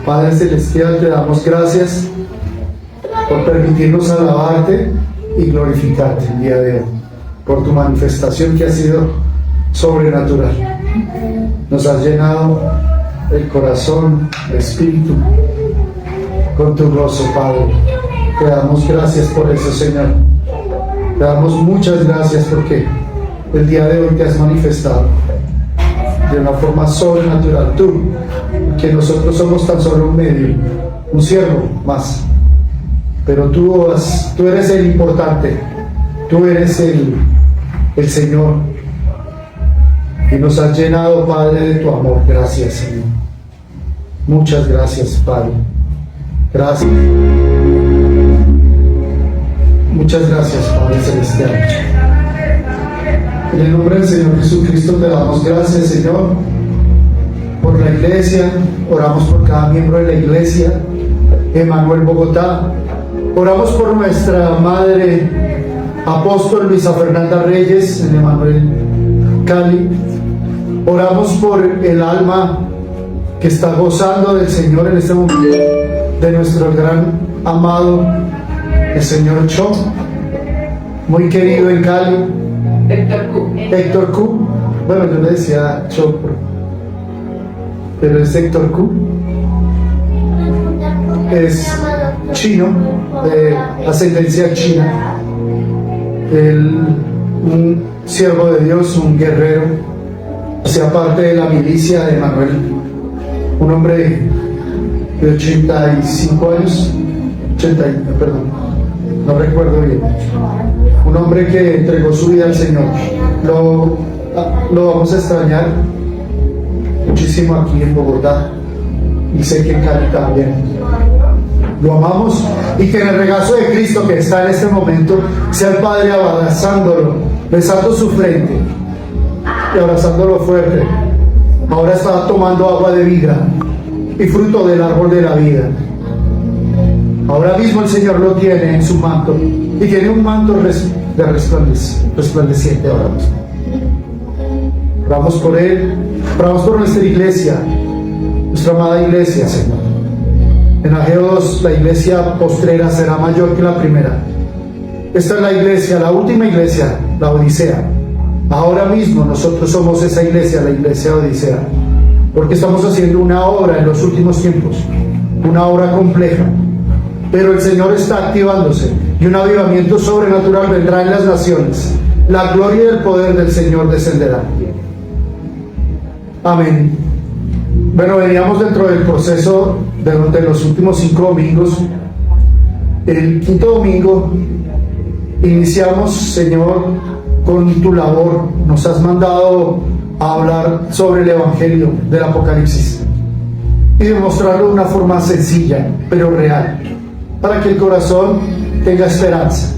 Padre Celestial, te damos gracias por permitirnos alabarte y glorificarte el día de hoy, por tu manifestación que ha sido sobrenatural. Nos has llenado el corazón, el espíritu, con tu gozo, Padre. Te damos gracias por eso, Señor. Te damos muchas gracias porque el día de hoy te has manifestado de una forma sobrenatural. Tú, que nosotros somos tan solo un medio, un siervo más, pero tú eres el importante, tú eres el Señor, y nos has llenado, Padre, de tu amor. Gracias, Señor. Muchas gracias, Padre. Gracias. Muchas gracias, Padre Celestial. En el nombre del Señor Jesucristo te damos gracias, Señor, por la iglesia. Oramos por cada miembro de la iglesia, Emanuel Bogotá. Oramos por nuestra madre apóstol Luisa Fernanda Reyes en Emanuel Cali. Oramos por el alma que está gozando del Señor en este momento, de nuestro gran amado, el señor Cho, muy querido en Cali. Héctor Q. Bueno, yo le decía Cho, pero es Héctor Q. Es chino, de ascendencia china. Un siervo de Dios, un guerrero, sea parte de la milicia de Manuel, un hombre de 85 años, perdón, no recuerdo bien, un hombre que entregó su vida al Señor. Lo vamos a extrañar muchísimo aquí en Bogotá, y sé que en Cali también. Lo amamos, y que en el regazo de Cristo que está en este momento sea el Padre abrazándolo, besando su frente y abrazándolo fuerte. Ahora está tomando agua de vida y fruto del árbol de la vida. Ahora mismo el Señor lo tiene en su manto, y tiene un manto de resplandeciente ahora mismo. Oramos por él, oramos por nuestra iglesia, nuestra amada iglesia, Señor. En Ageo 2, la iglesia postrera será mayor que la primera. Esta es la iglesia, la última iglesia, la Odisea. Ahora mismo nosotros somos esa iglesia, la iglesia Odisea, porque estamos haciendo una obra en los últimos tiempos, una obra compleja, pero el Señor está activándose, y un avivamiento sobrenatural vendrá en las naciones. La gloria y el poder del Señor descenderá. Amén. Bueno, veníamos dentro del proceso de los últimos 5 domingos. El quinto domingo iniciamos, Señor, con tu labor. Nos has mandado a hablar sobre el Evangelio del Apocalipsis y demostrarlo de una forma sencilla, pero real, para que el corazón tenga esperanza.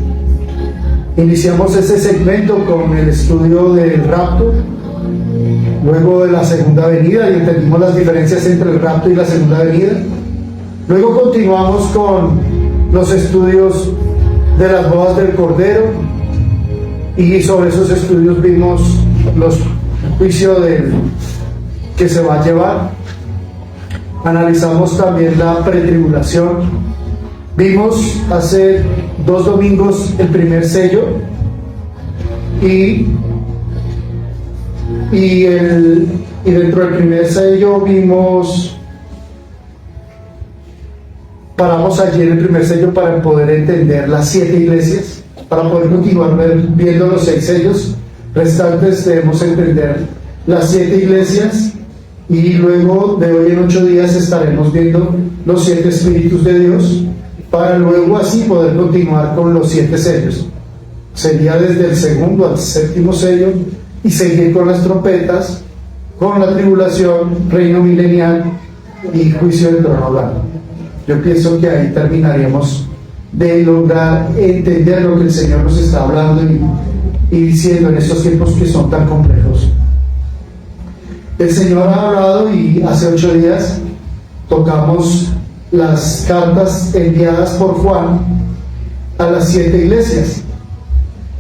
Iniciamos ese segmento con el estudio del rapto, luego de la segunda venida, y entendimos las diferencias entre el rapto y la segunda venida. Luego continuamos con los estudios de las bodas del Cordero, y sobre esos estudios vimos los juicios que se va a llevar. Analizamos también la pretribulación. Vimos hace 2 domingos el primer sello, y dentro del primer sello paramos allí en el primer sello para poder entender las 7 iglesias, para poder continuar viendo los 6 sellos restantes. Debemos entender las 7 iglesias, y luego de hoy en 8 días estaremos viendo los 7 espíritus de Dios, para luego así poder continuar con los 7 sellos. Sería desde el segundo al 7º sello, y seguir con las trompetas, con la tribulación, reino milenial y juicio del trono blanco. Yo pienso que ahí terminaríamos de lograr entender lo que el Señor nos está hablando y diciendo en estos tiempos que son tan complejos. El Señor ha hablado, y hace 8 días tocamos las cartas enviadas por Juan a las 7 iglesias.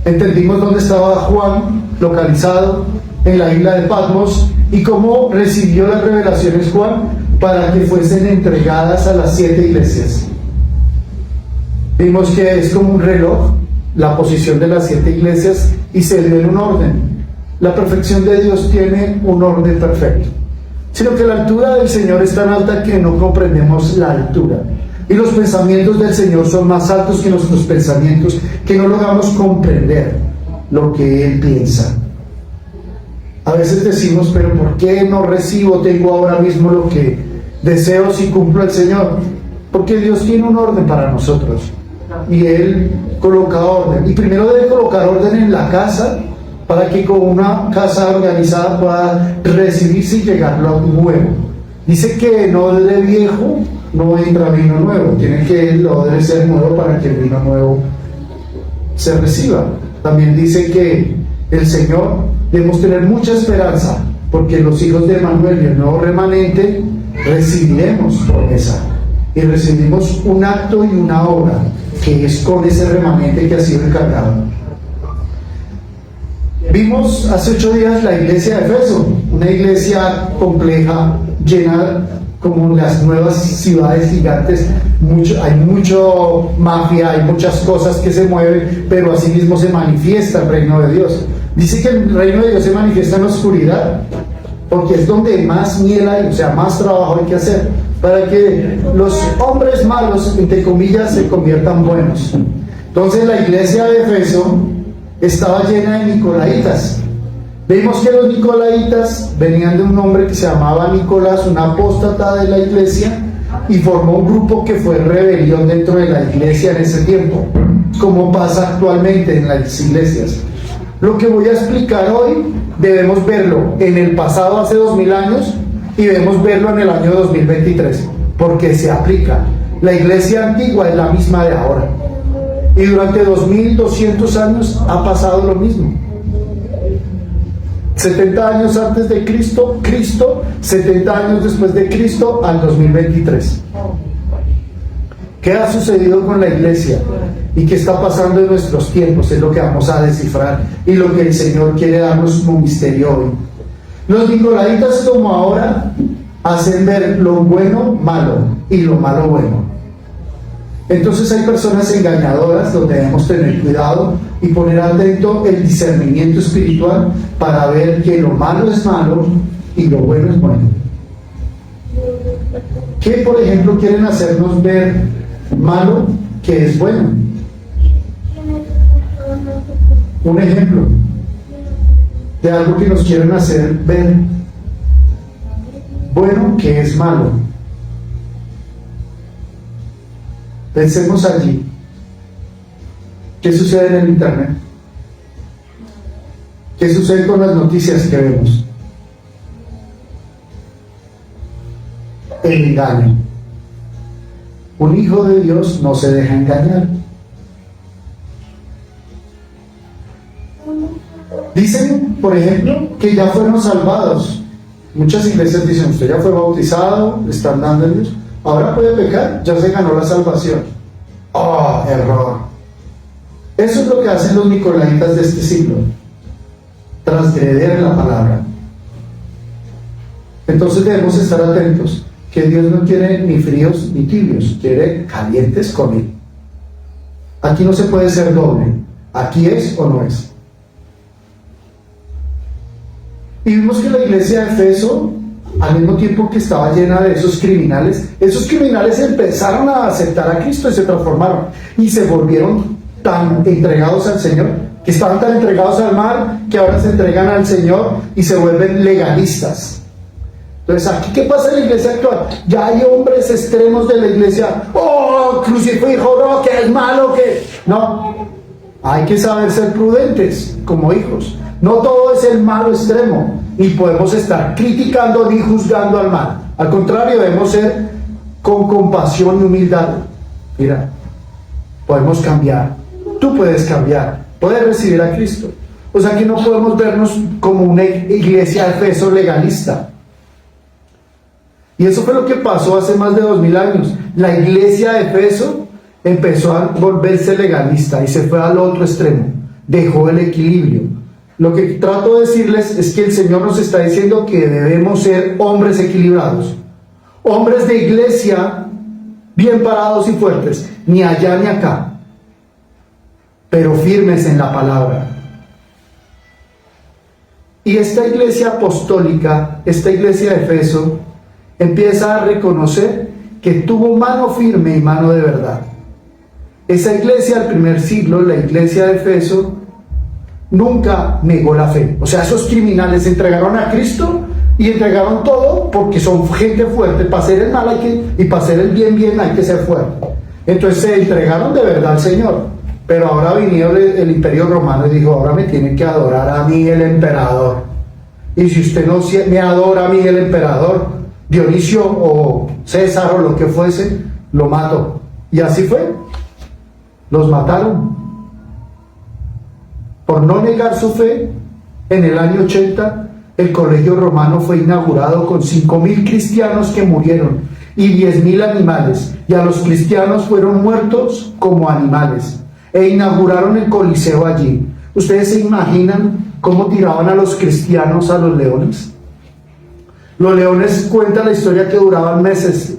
Entendimos dónde estaba Juan localizado, en la isla de Patmos, y cómo recibió las revelaciones Juan para que fuesen entregadas a las 7 iglesias. Vimos que es como un reloj, la posición de las 7 iglesias, y se dio en un orden. La perfección de Dios tiene un orden perfecto, sino que la altura del Señor es tan alta que no comprendemos la altura. Y los pensamientos del Señor son más altos que nuestros pensamientos, que no logramos comprender lo que Él piensa. A veces decimos, pero ¿por qué no recibo? Tengo ahora mismo lo que deseo si cumplo el Señor. Porque Dios tiene un orden para nosotros. Y Él coloca orden. Y primero debe colocar orden en la casa, para que con una casa organizada pueda recibirse y llegar lo nuevo. Dice que no de viejo no entra vino nuevo, debe ser nuevo para que el vino nuevo se reciba. También dice que el Señor debemos tener mucha esperanza, porque los hijos de Emanuel y el nuevo remanente recibiremos promesa y recibimos un acto y una obra que es con ese remanente que ha sido encargado. Vimos hace 8 días la iglesia de Efeso, una iglesia compleja, llena como las nuevas ciudades gigantes. Hay mucho mafia, hay muchas cosas que se mueven, pero asimismo se manifiesta el reino de Dios. Dice que el reino de Dios se manifiesta en la oscuridad, porque es donde más miel hay, o sea, más trabajo hay que hacer, para que los hombres malos, entre comillas, se conviertan buenos. Entonces la iglesia de Efeso estaba llena de nicolaitas. Vimos que los nicolaitas venían de un hombre que se llamaba Nicolás, un apóstata de la iglesia, y formó un grupo que fue rebelión dentro de la iglesia en ese tiempo, como pasa actualmente en las iglesias. Lo que voy a explicar hoy debemos verlo en el pasado, hace 2000 años, y debemos verlo en el año 2023, porque se aplica. La iglesia antigua es la misma de ahora, y durante 2200 años ha pasado lo mismo. 70 años antes de Cristo, 70 años después de Cristo, al 2023. ¿Qué ha sucedido con la iglesia? ¿Y qué está pasando en nuestros tiempos? Es lo que vamos a descifrar y lo que el Señor quiere darnos como misterio hoy. Los nicolaitas, como ahora, hacen ver lo bueno malo y lo malo bueno. Entonces hay personas engañadoras donde debemos tener cuidado y poner atento el discernimiento espiritual para ver que lo malo es malo y lo bueno es bueno. ¿Qué, por ejemplo, quieren hacernos ver malo que es bueno? Un ejemplo de algo que nos quieren hacer ver bueno que es malo. Pensemos allí. ¿Qué sucede en el internet? ¿Qué sucede con las noticias que vemos? El engaño. Un hijo de Dios no se deja engañar. Dicen, por ejemplo, que ya fueron salvados. Muchas iglesias dicen, usted ya fue bautizado, le están dando a Dios, ahora puede pecar, ya se ganó la salvación. ¡Oh, error! Eso es lo que hacen los nicolaitas de este siglo, transgreder la palabra. Entonces debemos estar atentos, que Dios no quiere ni fríos ni tibios, quiere calientes con Él. Aquí no se puede ser doble, aquí es o no es. Y vimos que la iglesia de Efeso, al mismo tiempo que estaba llena de esos criminales empezaron a aceptar a Cristo y se transformaron y se volvieron tan entregados al Señor, que estaban tan entregados al mal, que ahora se entregan al Señor y se vuelven legalistas. Entonces, aquí, ¿qué pasa en la iglesia actual? Ya hay hombres extremos de la iglesia. ¡Oh, crucifijo! No, que es malo, que... No, hay que saber ser prudentes como hijos. No todo es el malo extremo, ni podemos estar criticando ni juzgando al mal. Al contrario, debemos ser con compasión y humildad. Mira, podemos cambiar. Tú puedes cambiar, puedes recibir a Cristo. O sea que no podemos vernos como una iglesia de Efeso legalista. Y eso fue lo que pasó hace más de 2000 años. La iglesia de Efeso empezó a volverse legalista y se fue al otro extremo. Dejó el equilibrio. Lo que trato de decirles es que el Señor nos está diciendo que debemos ser hombres equilibrados. hombres de iglesia bien parados y fuertes, ni allá ni acá, pero firmes en la palabra. Y esta iglesia apostólica, esta iglesia de Efeso, empieza a reconocer que tuvo mano firme y mano de verdad. Esa iglesia del primer siglo, la iglesia de Efeso, nunca negó la fe. O sea, esos criminales entregaron a Cristo y entregaron todo porque son gente fuerte. Para hacer el mal y para hacer el bien hay que ser fuerte. Entonces se entregaron de verdad al Señor. Pero ahora vino el Imperio Romano y dijo: ahora me tienen que adorar a mí, el emperador. Y si usted no me adora a mí, el emperador, Dionisio o César o lo que fuese, lo mato. Y así fue. Los mataron. Por no negar su fe, en el año 80, el Colegio Romano fue inaugurado con 5.000 cristianos que murieron y 10.000 animales. Y a los cristianos fueron muertos como animales. E inauguraron el Coliseo allí. ¿Ustedes se imaginan cómo tiraban a los cristianos a los leones? Los leones, cuenta la historia, que duraban meses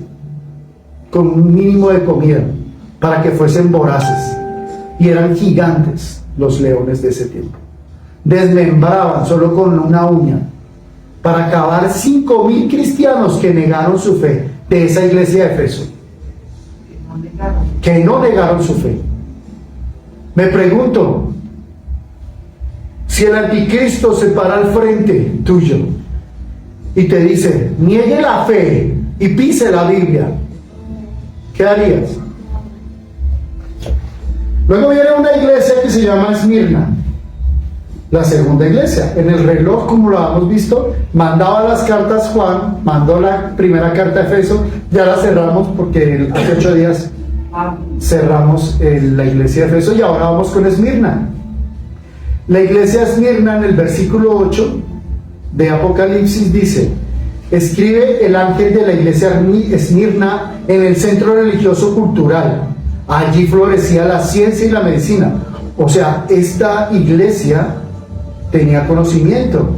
con un mínimo de comida para que fuesen voraces. Y eran gigantes los leones de ese tiempo. Desmembraban solo con una uña para acabar 5.000 cristianos que negaron su fe de esa iglesia de Efeso. Que no negaron su fe. Me pregunto, si el anticristo se para al frente tuyo y te dice: niegue la fe y pise la Biblia, ¿qué harías? Luego viene una iglesia que se llama Esmirna, la segunda iglesia. En el reloj, como lo hemos visto, mandaba las cartas Juan, mandó la primera carta a Efeso, ya la cerramos porque hace 8 días cerramos la iglesia de Efeso y ahora vamos con Esmirna. La iglesia de Esmirna, en el versículo 8 de Apocalipsis, dice: escribe el ángel de la iglesia Esmirna en el centro religioso cultural. Allí florecía la ciencia y la medicina. O sea, esta iglesia tenía conocimiento.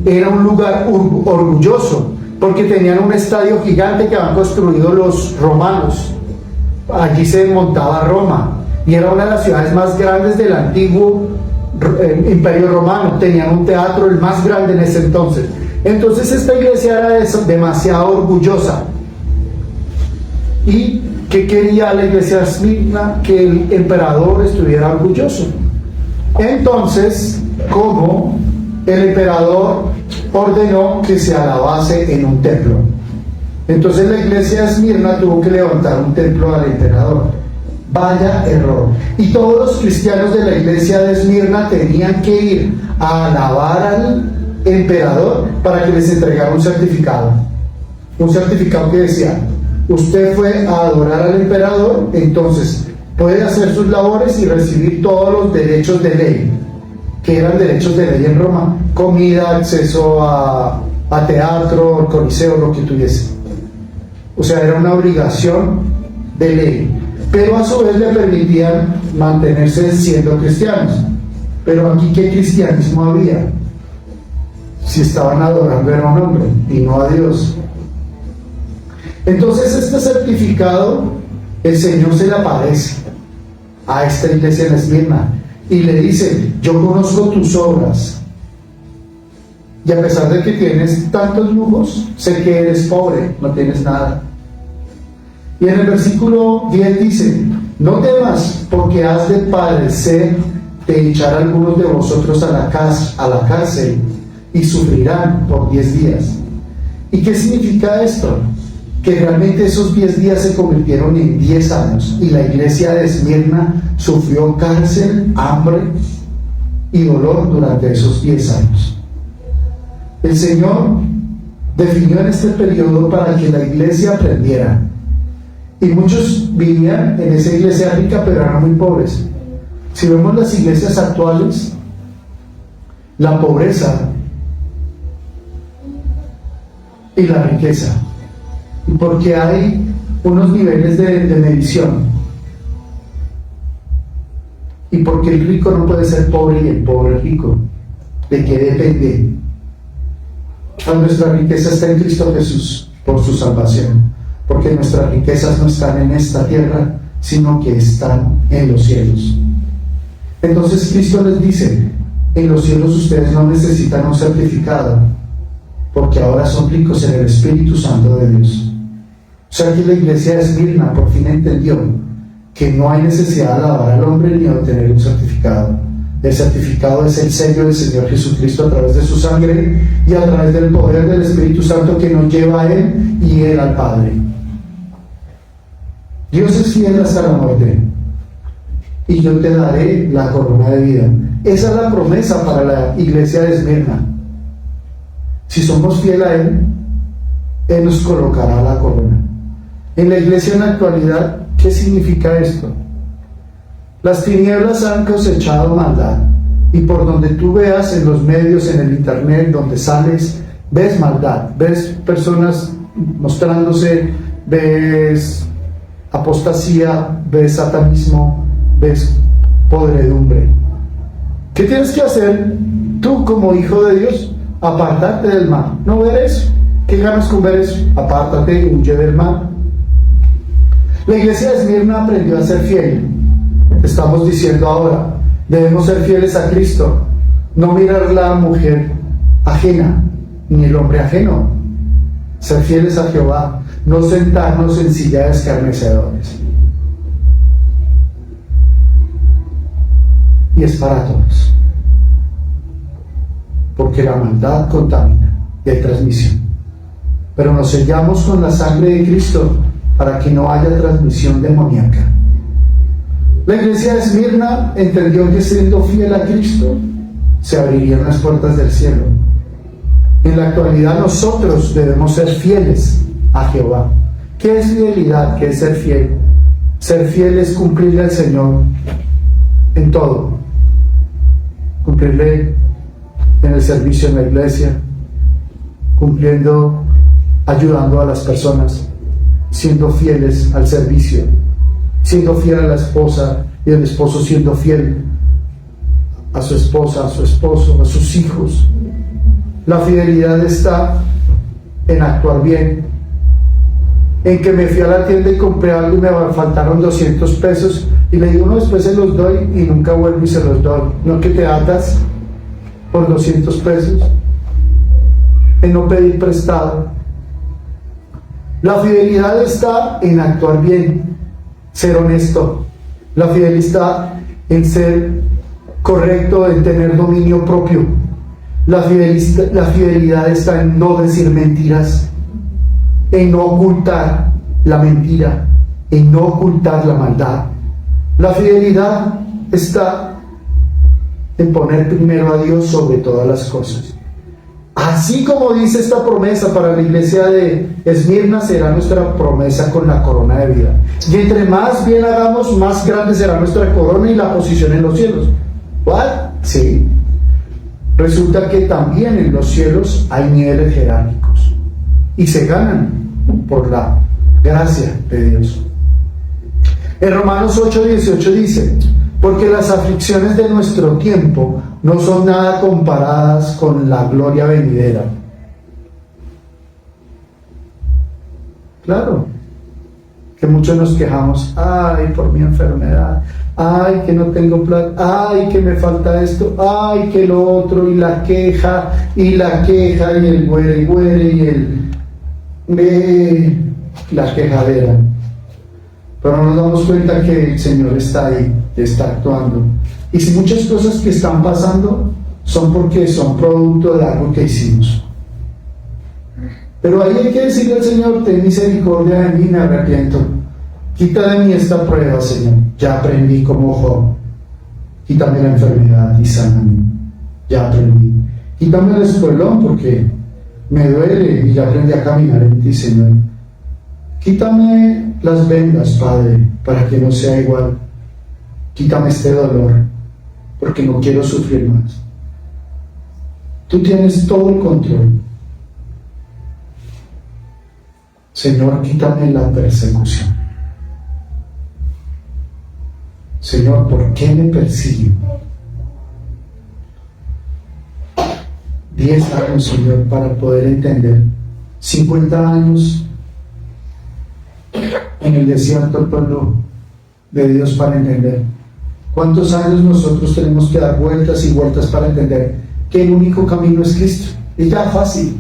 Era un lugar orgulloso porque tenían un estadio gigante que habían construido los romanos. Allí se montaba Roma y era una de las ciudades más grandes del antiguo Imperio Romano. Tenían un teatro, el más grande en ese entonces. Entonces esta iglesia era demasiado orgullosa. ¿Y qué quería la iglesia de Esmirna? Que el emperador estuviera orgulloso. Entonces, como el emperador ordenó que se alabase en un templo, entonces la iglesia de Esmirna tuvo que levantar un templo al emperador. Vaya error. Y todos los cristianos de la iglesia de Esmirna tenían que ir a alabar al emperador para que les entregara un certificado. Un certificado que decía: usted fue a adorar al emperador, entonces puede hacer sus labores y recibir todos los derechos de ley, que eran derechos de ley en Roma: comida, acceso a teatro, coliseo, lo que tuviese. O sea, era una obligación de ley, pero a su vez le permitían mantenerse siendo cristianos. Pero aquí, ¿qué cristianismo había? Si estaban adorando a un hombre y no a Dios. Entonces este certificado, el Señor se le aparece a esta iglesia en Esmirna y le dice: yo conozco tus obras, y a pesar de que tienes tantos lujos, sé que eres pobre, no tienes nada. Y en el versículo 10 dice: no temas, porque has de padecer de echar a algunos de vosotros a la cárcel, y sufrirán por 10 días. ¿Y qué significa esto? Que realmente esos 10 días se convirtieron en 10 años, y la iglesia de Esmirna sufrió cárcel, hambre y dolor durante esos 10 años. El Señor definió en este periodo para que la iglesia aprendiera, y muchos vivían en esa iglesia rica, pero eran muy pobres. Si vemos las iglesias actuales, la pobreza y la riqueza, porque hay unos niveles de medición, y porque el rico no puede ser pobre y el pobre rico. ¿De qué depende? Nuestra riqueza está en Cristo Jesús. por su salvación, porque nuestras riquezas no están en esta tierra, sino que están en los cielos. Entonces Cristo les dice: en los cielos ustedes no necesitan un certificado, porque ahora son ricos en el Espíritu Santo de Dios. O sea que la iglesia de Esmirna por fin entendió que no hay necesidad de alabar al hombre ni de obtener un certificado. El certificado es el sello del Señor Jesucristo a través de su sangre y a través del poder del Espíritu Santo que nos lleva a Él y Él al Padre. Dios es fiel hasta la muerte, y yo te daré la corona de vida. Esa es la promesa para la iglesia de Esmirna. Si somos fieles a Él, Él nos colocará la corona. En la iglesia en la actualidad, ¿qué significa esto? Las tinieblas han cosechado maldad, y por donde tú veas, en los medios, en el internet, donde sales, ves maldad, ves personas mostrándose, ves apostasía, ves satanismo, ves podredumbre. ¿Qué tienes que hacer tú como hijo de Dios? Apartarte del mal, no ver eso. ¿Qué ganas con ver eso? Apártate, huye del mal. La iglesia de Esmirna aprendió a ser fiel. Estamos diciendo ahora, debemos ser fieles a Cristo, no mirar la mujer ajena, ni el hombre ajeno. Ser fieles a Jehová, no sentarnos en silla de escarnecedores. Y es para todos, porque la maldad contamina y hay transmisión. Pero nos sellamos con la sangre de Cristo para que no haya transmisión demoníaca. La iglesia de Esmirna entendió que siendo fiel a Cristo se abrirían las puertas del cielo. En la actualidad nosotros debemos ser fieles a Jehová. ¿Qué es fidelidad? ¿Qué es ser fiel? Ser fiel es cumplirle al Señor en todo. Cumplirle en el servicio en la iglesia, cumpliendo, ayudando a las personas, siendo fieles al servicio, siendo fiel a la esposa y el esposo siendo fiel a su esposa, a su esposo, a sus hijos. La fidelidad está en actuar bien, en que me fui a la tienda y compré algo y me faltaron 200 pesos y le digo: no, después se los doy, y nunca vuelvo y se los doy. No que te atas por 200 pesos, en no pedir prestado. La fidelidad está en actuar bien, ser honesto. La fidelidad está en ser correcto, en tener dominio propio. La fidelidad está en no decir mentiras, en no ocultar la mentira, en no ocultar la maldad. La fidelidad está en poner primero a Dios sobre todas las cosas. Así como dice esta promesa para la iglesia de Esmirna, será nuestra promesa con la corona de vida. Y entre más bien hagamos, más grande será nuestra corona y la posición en los cielos. ¿Cuál? Sí. Resulta que también en los cielos hay niveles jerárquicos y se ganan por la gracia de Dios. En Romanos 8:18 dice: porque las aflicciones de nuestro tiempo no son nada comparadas con la gloria venidera. Claro, que muchos nos quejamos: ay, por mi enfermedad, ay, que no tengo plata, ay, que me falta esto, ay, que lo otro, y la queja, y el güere, y la quejadera. Pero no nos damos cuenta que el Señor está ahí, está actuando. Y si muchas cosas que están pasando son porque son producto de algo que hicimos. Pero ahí hay que decirle al Señor: ten misericordia de mí, me arrepiento. Quita de mí esta prueba, Señor. Ya aprendí como Job. Quítame la enfermedad y sáname. Ya aprendí. Quítame el espuelón porque me duele y ya aprendí a caminar en ti, Señor. Quítame las vendas, Padre, para que no sea igual. Quítame este dolor, porque no quiero sufrir más. Tú tienes todo el control. Señor, quítame la persecución. Señor, ¿por qué me persiguen? 10 años, Señor, para poder entender 50 años en el desierto el pueblo de Dios para entender. ¿Cuántos años nosotros tenemos que dar vueltas y vueltas para entender que el único camino es Cristo? Es ya fácil.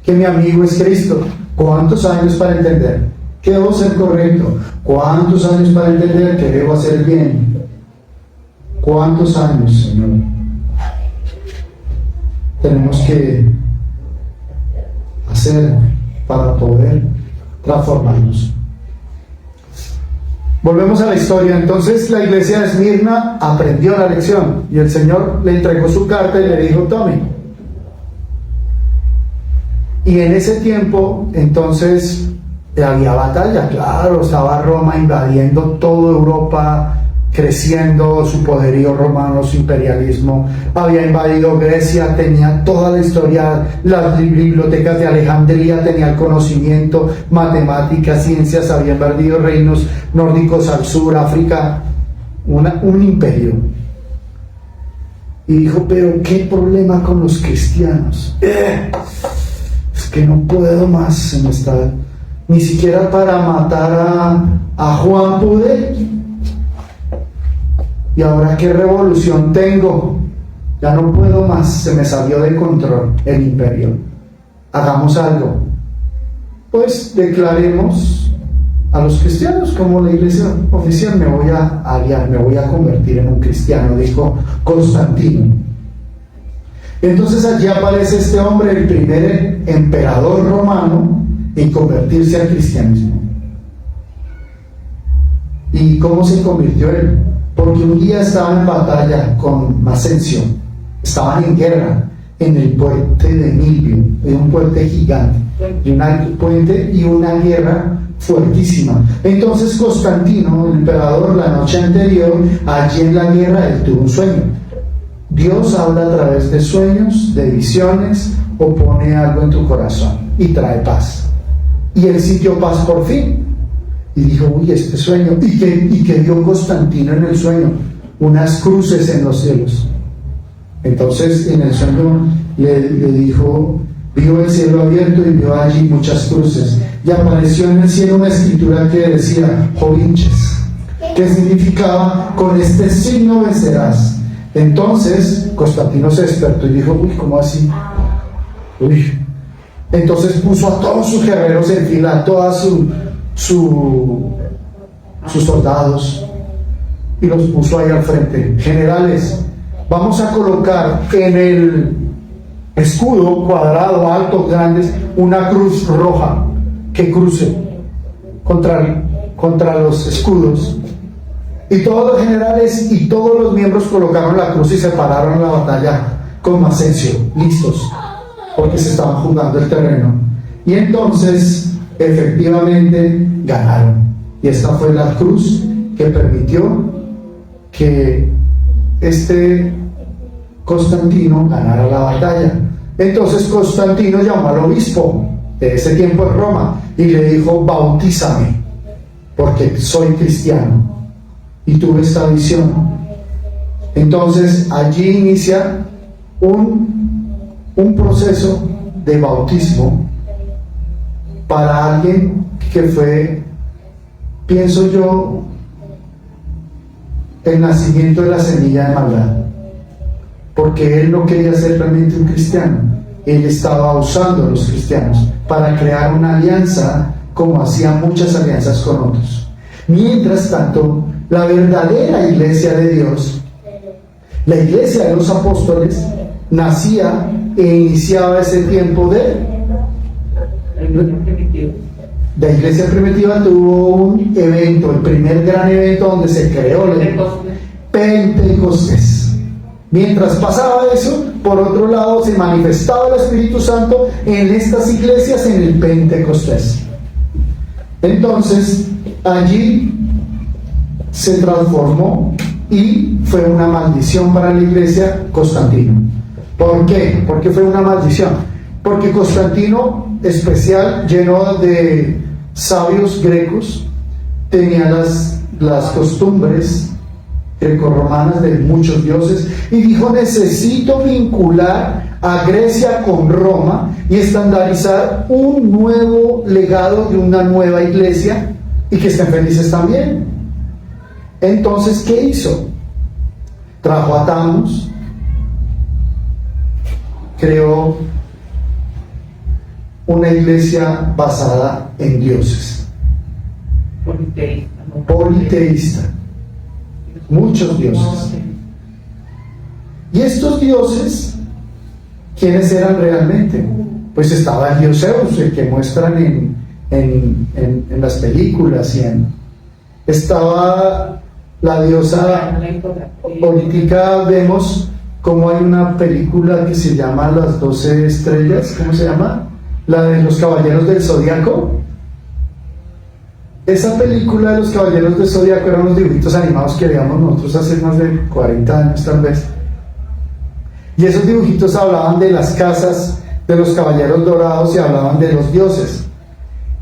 Que mi amigo es Cristo. ¿Cuántos años para entender que debo ser correcto? ¿Cuántos años para entender que debo hacer bien? ¿Cuántos años, Señor, tenemos que hacer para poder transformarnos? Volvemos a la historia. Entonces la iglesia de Esmirna aprendió la lección y el Señor le entregó su carta y le dijo: tome. Y en ese tiempo, entonces, había batalla, claro, estaba Roma invadiendo toda Europa, creciendo su poderío romano, su imperialismo, había invadido Grecia, tenía toda la historia, las bibliotecas de Alejandría, tenía el conocimiento, matemáticas, ciencias, había invadido reinos nórdicos al sur, África, un imperio. Y dijo: pero ¿qué problema con los cristianos? Es que no puedo más, se me está... Ni siquiera para matar a Juan pude. Y ahora qué revolución tengo. Ya no puedo más, se me salió de control el imperio. Hagamos algo. Pues declaremos a los cristianos como la iglesia oficial. Me voy a aliar, me voy a convertir en un cristiano, dijo Constantino. Entonces allí aparece este hombre, el primer emperador romano en convertirse al cristianismo. ¿Y cómo se convirtió él? Porque un día estaba en batalla con Macencio, estaban en guerra en el puente de Milvio, en un puente gigante, un puente y una guerra fuertísima. Entonces Constantino, el emperador, la noche anterior, allí en la guerra, él tuvo un sueño. Dios habla a través de sueños, de visiones, o pone algo en tu corazón y trae paz. Y él sintió paz por fin. Y dijo: uy, este sueño. ¿Y que vio Constantino en el sueño? Unas cruces en los cielos. Entonces en el sueño le dijo, vio el cielo abierto y vio allí muchas cruces. Y apareció en el cielo una escritura que decía Jovinches, que significaba: con este signo vencerás. Entonces Constantino se despertó y dijo: uy, ¿cómo así? Uy. Entonces puso a todos sus guerreros en fila, a todos sus soldados, y los puso ahí al frente. Generales, vamos a colocar en el escudo cuadrado, alto, grandes, una cruz roja que cruce contra los escudos. Y todos los generales y todos los miembros colocaron la cruz y se pararon en la batalla con Macencio, listos, porque se estaban jugando el terreno. Y entonces, efectivamente, ganaron. Y esta fue la cruz que permitió que este Constantino ganara la batalla. Entonces Constantino llamó al obispo de ese tiempo en Roma y le dijo: bautízame, porque soy cristiano y tuve esta visión. Entonces allí inicia un proceso de bautismo para alguien que fue, pienso yo, el nacimiento de la semilla de maldad, porque él no quería ser realmente un cristiano. Él estaba usando a los cristianos para crear una alianza, como hacían muchas alianzas con otros. Mientras tanto, la verdadera iglesia de Dios, la iglesia de los apóstoles, nacía e iniciaba ese tiempo de la iglesia primitiva. Tuvo un evento, el primer gran evento donde se creó el Pentecostés. Mientras pasaba eso, por otro lado se manifestaba el Espíritu Santo en estas iglesias en el Pentecostés. Entonces allí se transformó y fue una maldición para la iglesia Constantino. ¿Por qué? Porque fue una maldición. Porque Constantino, especial, lleno de sabios grecos, tenía las costumbres grecorromanas de muchos dioses, y dijo: necesito vincular a Grecia con Roma y estandarizar un nuevo legado de una nueva iglesia y que estén felices también. Entonces, ¿qué hizo? Trajo a Tamus, creó una iglesia basada en dioses. Politeísta. Muchos dioses. Y estos dioses, ¿quiénes eran realmente? Pues estaba el dios Zeus, el que muestran en las películas, estaba la diosa política. Vemos como hay una película que se llama Las 12 Estrellas, ¿cómo se llama? La de los Caballeros del Zodíaco. Esa película de los Caballeros del Zodíaco eran unos dibujitos animados que veíamos nosotros hace más de 40 años tal vez. Y esos dibujitos hablaban de las casas de los Caballeros Dorados y hablaban de los dioses.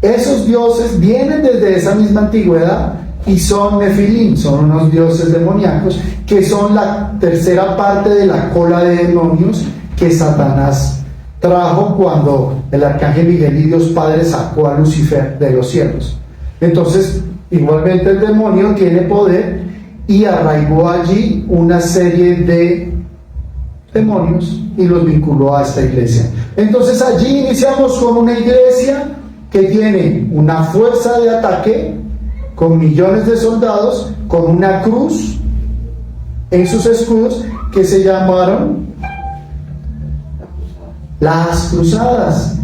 Esos dioses vienen desde esa misma antigüedad y son Nefilim, son unos dioses demoníacos que son la tercera parte de la cola de demonios que Satanás trajo cuando el arcángel Miguel y Dios Padre sacó a Lucifer de los cielos. Entonces, igualmente el demonio tiene poder y arraigó allí una serie de demonios y los vinculó a esta iglesia. Entonces allí iniciamos con una iglesia que tiene una fuerza de ataque con millones de soldados, con una cruz en sus escudos que se llamaron las cruzadas.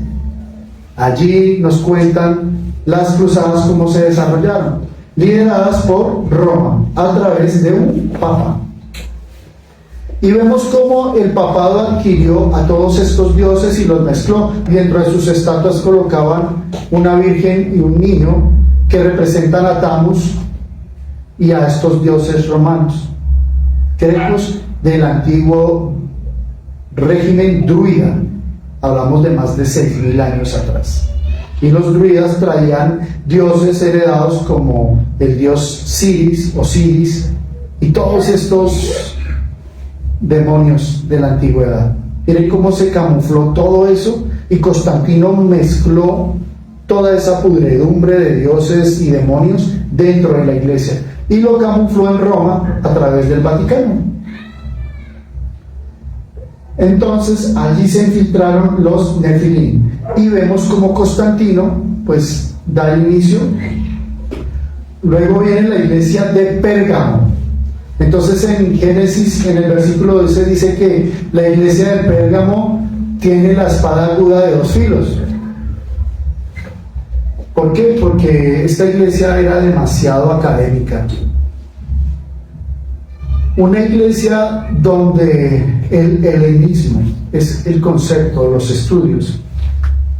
Allí nos cuentan las cruzadas cómo se desarrollaron, lideradas por Roma a través de un papa. Y vemos cómo el papado adquirió a todos estos dioses y los mezcló. Dentro de sus estatuas colocaban una virgen y un niño que representan a Tamus y a estos dioses romanos, grecos del antiguo régimen druida. Hablamos de más de 6.000 años atrás. Y los druidas traían dioses heredados como el dios Osiris y todos estos demonios de la antigüedad. Miren cómo se camufló todo eso y Constantino mezcló toda esa pudredumbre de dioses y demonios dentro de la iglesia y lo camufló en Roma a través del Vaticano. Entonces allí se infiltraron los Nefilim y vemos como Constantino pues da el inicio. Luego viene la iglesia de Pérgamo. Entonces en Génesis, en el versículo 12, dice que la iglesia de Pérgamo tiene la espada aguda de 2 filos. ¿Por qué? Porque esta iglesia era demasiado académica. Una iglesia donde el helenismo es el concepto de los estudios.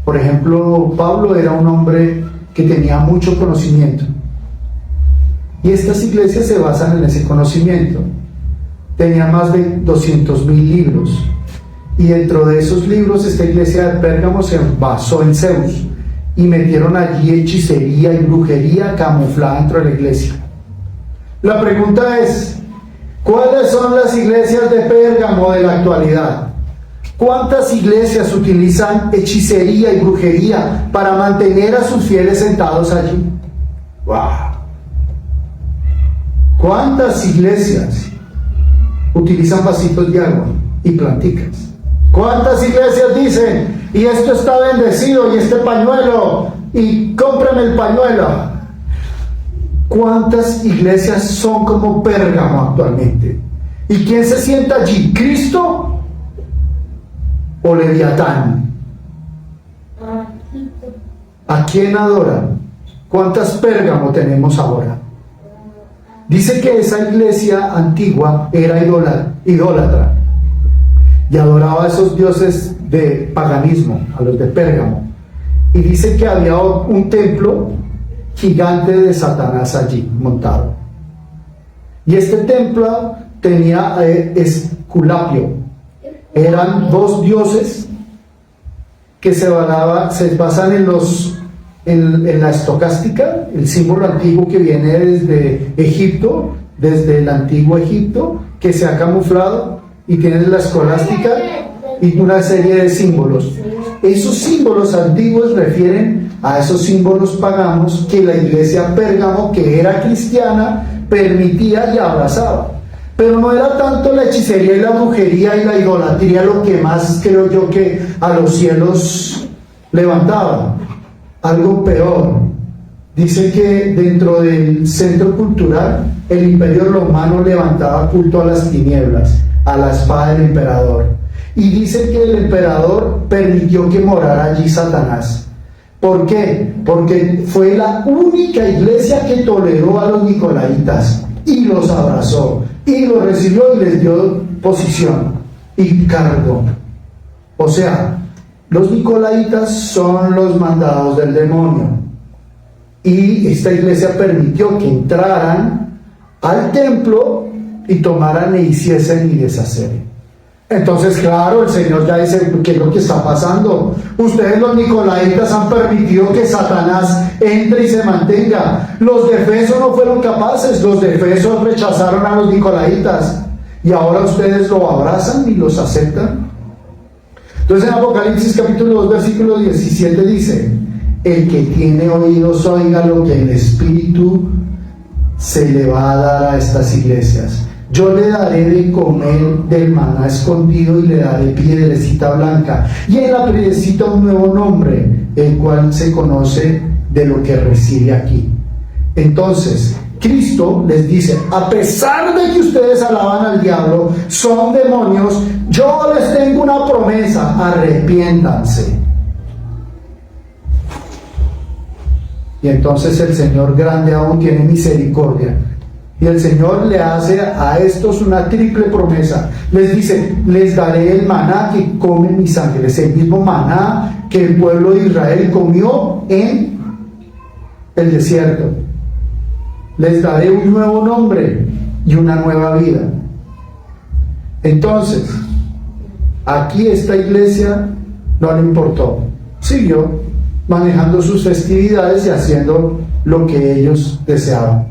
Por ejemplo, Pablo era un hombre que tenía mucho conocimiento. Y estas iglesias se basan en ese conocimiento. Tenía más de 200.000 libros. Y dentro de esos libros, esta iglesia de Pérgamo se basó en Zeus. Y metieron allí hechicería y brujería camuflada dentro de la iglesia. La pregunta es, ¿cuáles son las iglesias de Pérgamo de la actualidad? ¿Cuántas iglesias utilizan hechicería y brujería para mantener a sus fieles sentados allí? ¡Wow! ¿Cuántas iglesias utilizan vasitos de agua y planticas? ¿Cuántas iglesias dicen, y esto está bendecido, y este pañuelo, y cómprame el pañuelo? ¿Cuántas iglesias son como Pérgamo actualmente? ¿Y quién se sienta allí? ¿Cristo o Leviatán? ¿A quién adoran? ¿Cuántas Pérgamo tenemos ahora? Dice que esa iglesia antigua era idólatra y adoraba a esos dioses de paganismo, a los de Pérgamo. Y dice que había un templo gigante de Satanás allí montado. Y este templo tenía Esculapio. Eran 2 dioses que se basan en la estocástica, el símbolo antiguo que viene desde Egipto, desde el antiguo Egipto, que se ha camuflado, y tienes la escolástica, y una serie de símbolos. Esos símbolos antiguos refieren a esos símbolos paganos que la iglesia Pérgamo, que era cristiana, permitía y abrazaba. Pero no era tanto la hechicería y la brujería y la idolatría lo que más, creo yo, que a los cielos levantaba. Algo peor. Dice que dentro del centro cultural el imperio romano levantaba culto a las tinieblas, a la espada del emperador. Y dice que el emperador permitió que morara allí Satanás. ¿Por qué? Porque fue la única iglesia que toleró a los nicolaitas y los abrazó y los recibió y les dio posición y cargo. O sea, los nicolaitas son los mandados del demonio. Y esta iglesia permitió que entraran al templo y tomaran e hiciesen y deshaceren. Entonces, claro, el Señor ya dice, ¿qué es lo que está pasando? Ustedes los nicolaitas han permitido que Satanás entre y se mantenga. Los de Efeso no fueron capaces, los de Efeso rechazaron a los nicolaitas y ahora ustedes lo abrazan y los aceptan. Entonces en Apocalipsis capítulo 2 versículo 17 dice: el que tiene oídos oiga lo que el Espíritu se le va a dar a estas iglesias. Yo le daré de comer del maná escondido y le daré piedrecita blanca, y en la piedrecita un nuevo nombre, el cual se conoce de lo que recibe aquí. Entonces Cristo les dice: a pesar de que ustedes alaban al diablo, son demonios, yo les tengo una promesa: arrepiéntanse. Y entonces el Señor grande aún tiene misericordia. Y el Señor le hace a estos una triple promesa. Les dice: les daré el maná que come mi sangre. Es el mismo maná que el pueblo de Israel comió en el desierto. Les daré un nuevo nombre y una nueva vida. Entonces, aquí esta iglesia no le importó. Siguió manejando sus festividades y haciendo lo que ellos deseaban.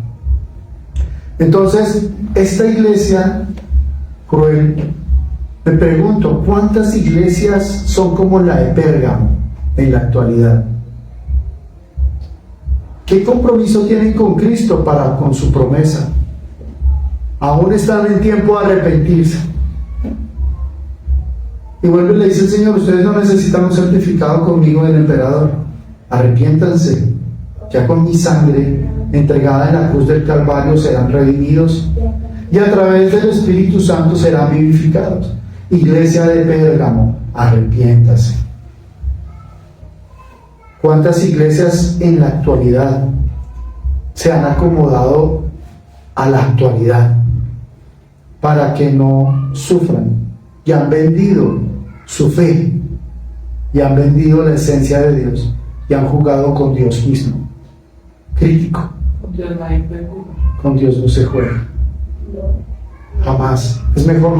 Entonces, esta iglesia cruel, me pregunto, ¿cuántas iglesias son como la de Pérgamo en la actualidad? ¿Qué compromiso tienen con Cristo para con su promesa? Aún están en tiempo de arrepentirse. Y vuelve y le dice el Señor: ustedes no necesitan un certificado conmigo del emperador. Arrepiéntanse, ya con mi sangre entregada en la cruz del Calvario serán redimidos y a través del Espíritu Santo serán vivificados. Iglesia de Pérgamo, arrepiéntase. ¿Cuántas iglesias en la actualidad se han acomodado a la actualidad para que no sufran y han vendido su fe y han vendido la esencia de Dios y han jugado con Dios mismo? Crítico. Con Dios no se juega. Jamás. Es mejor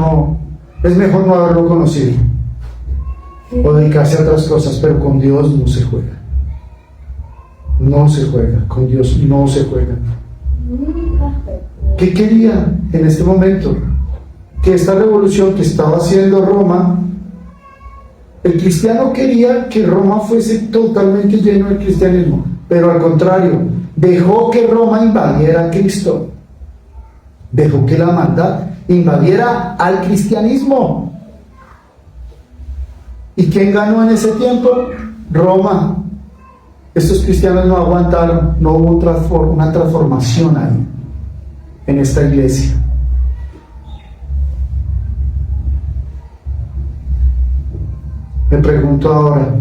no haberlo conocido o dedicarse a otras cosas, pero con Dios no se juega. No se juega. Con Dios no se juega. ¿Qué quería en este momento? Que esta revolución que estaba haciendo Roma, el cristiano quería que Roma fuese totalmente lleno del cristianismo, pero al contrario, dejó que Roma invadiera a Cristo, dejó que la maldad invadiera al cristianismo. ¿Y quién ganó en ese tiempo? Roma. Estos cristianos no aguantaron, no hubo una transformación ahí, en esta iglesia. Me pregunto ahora,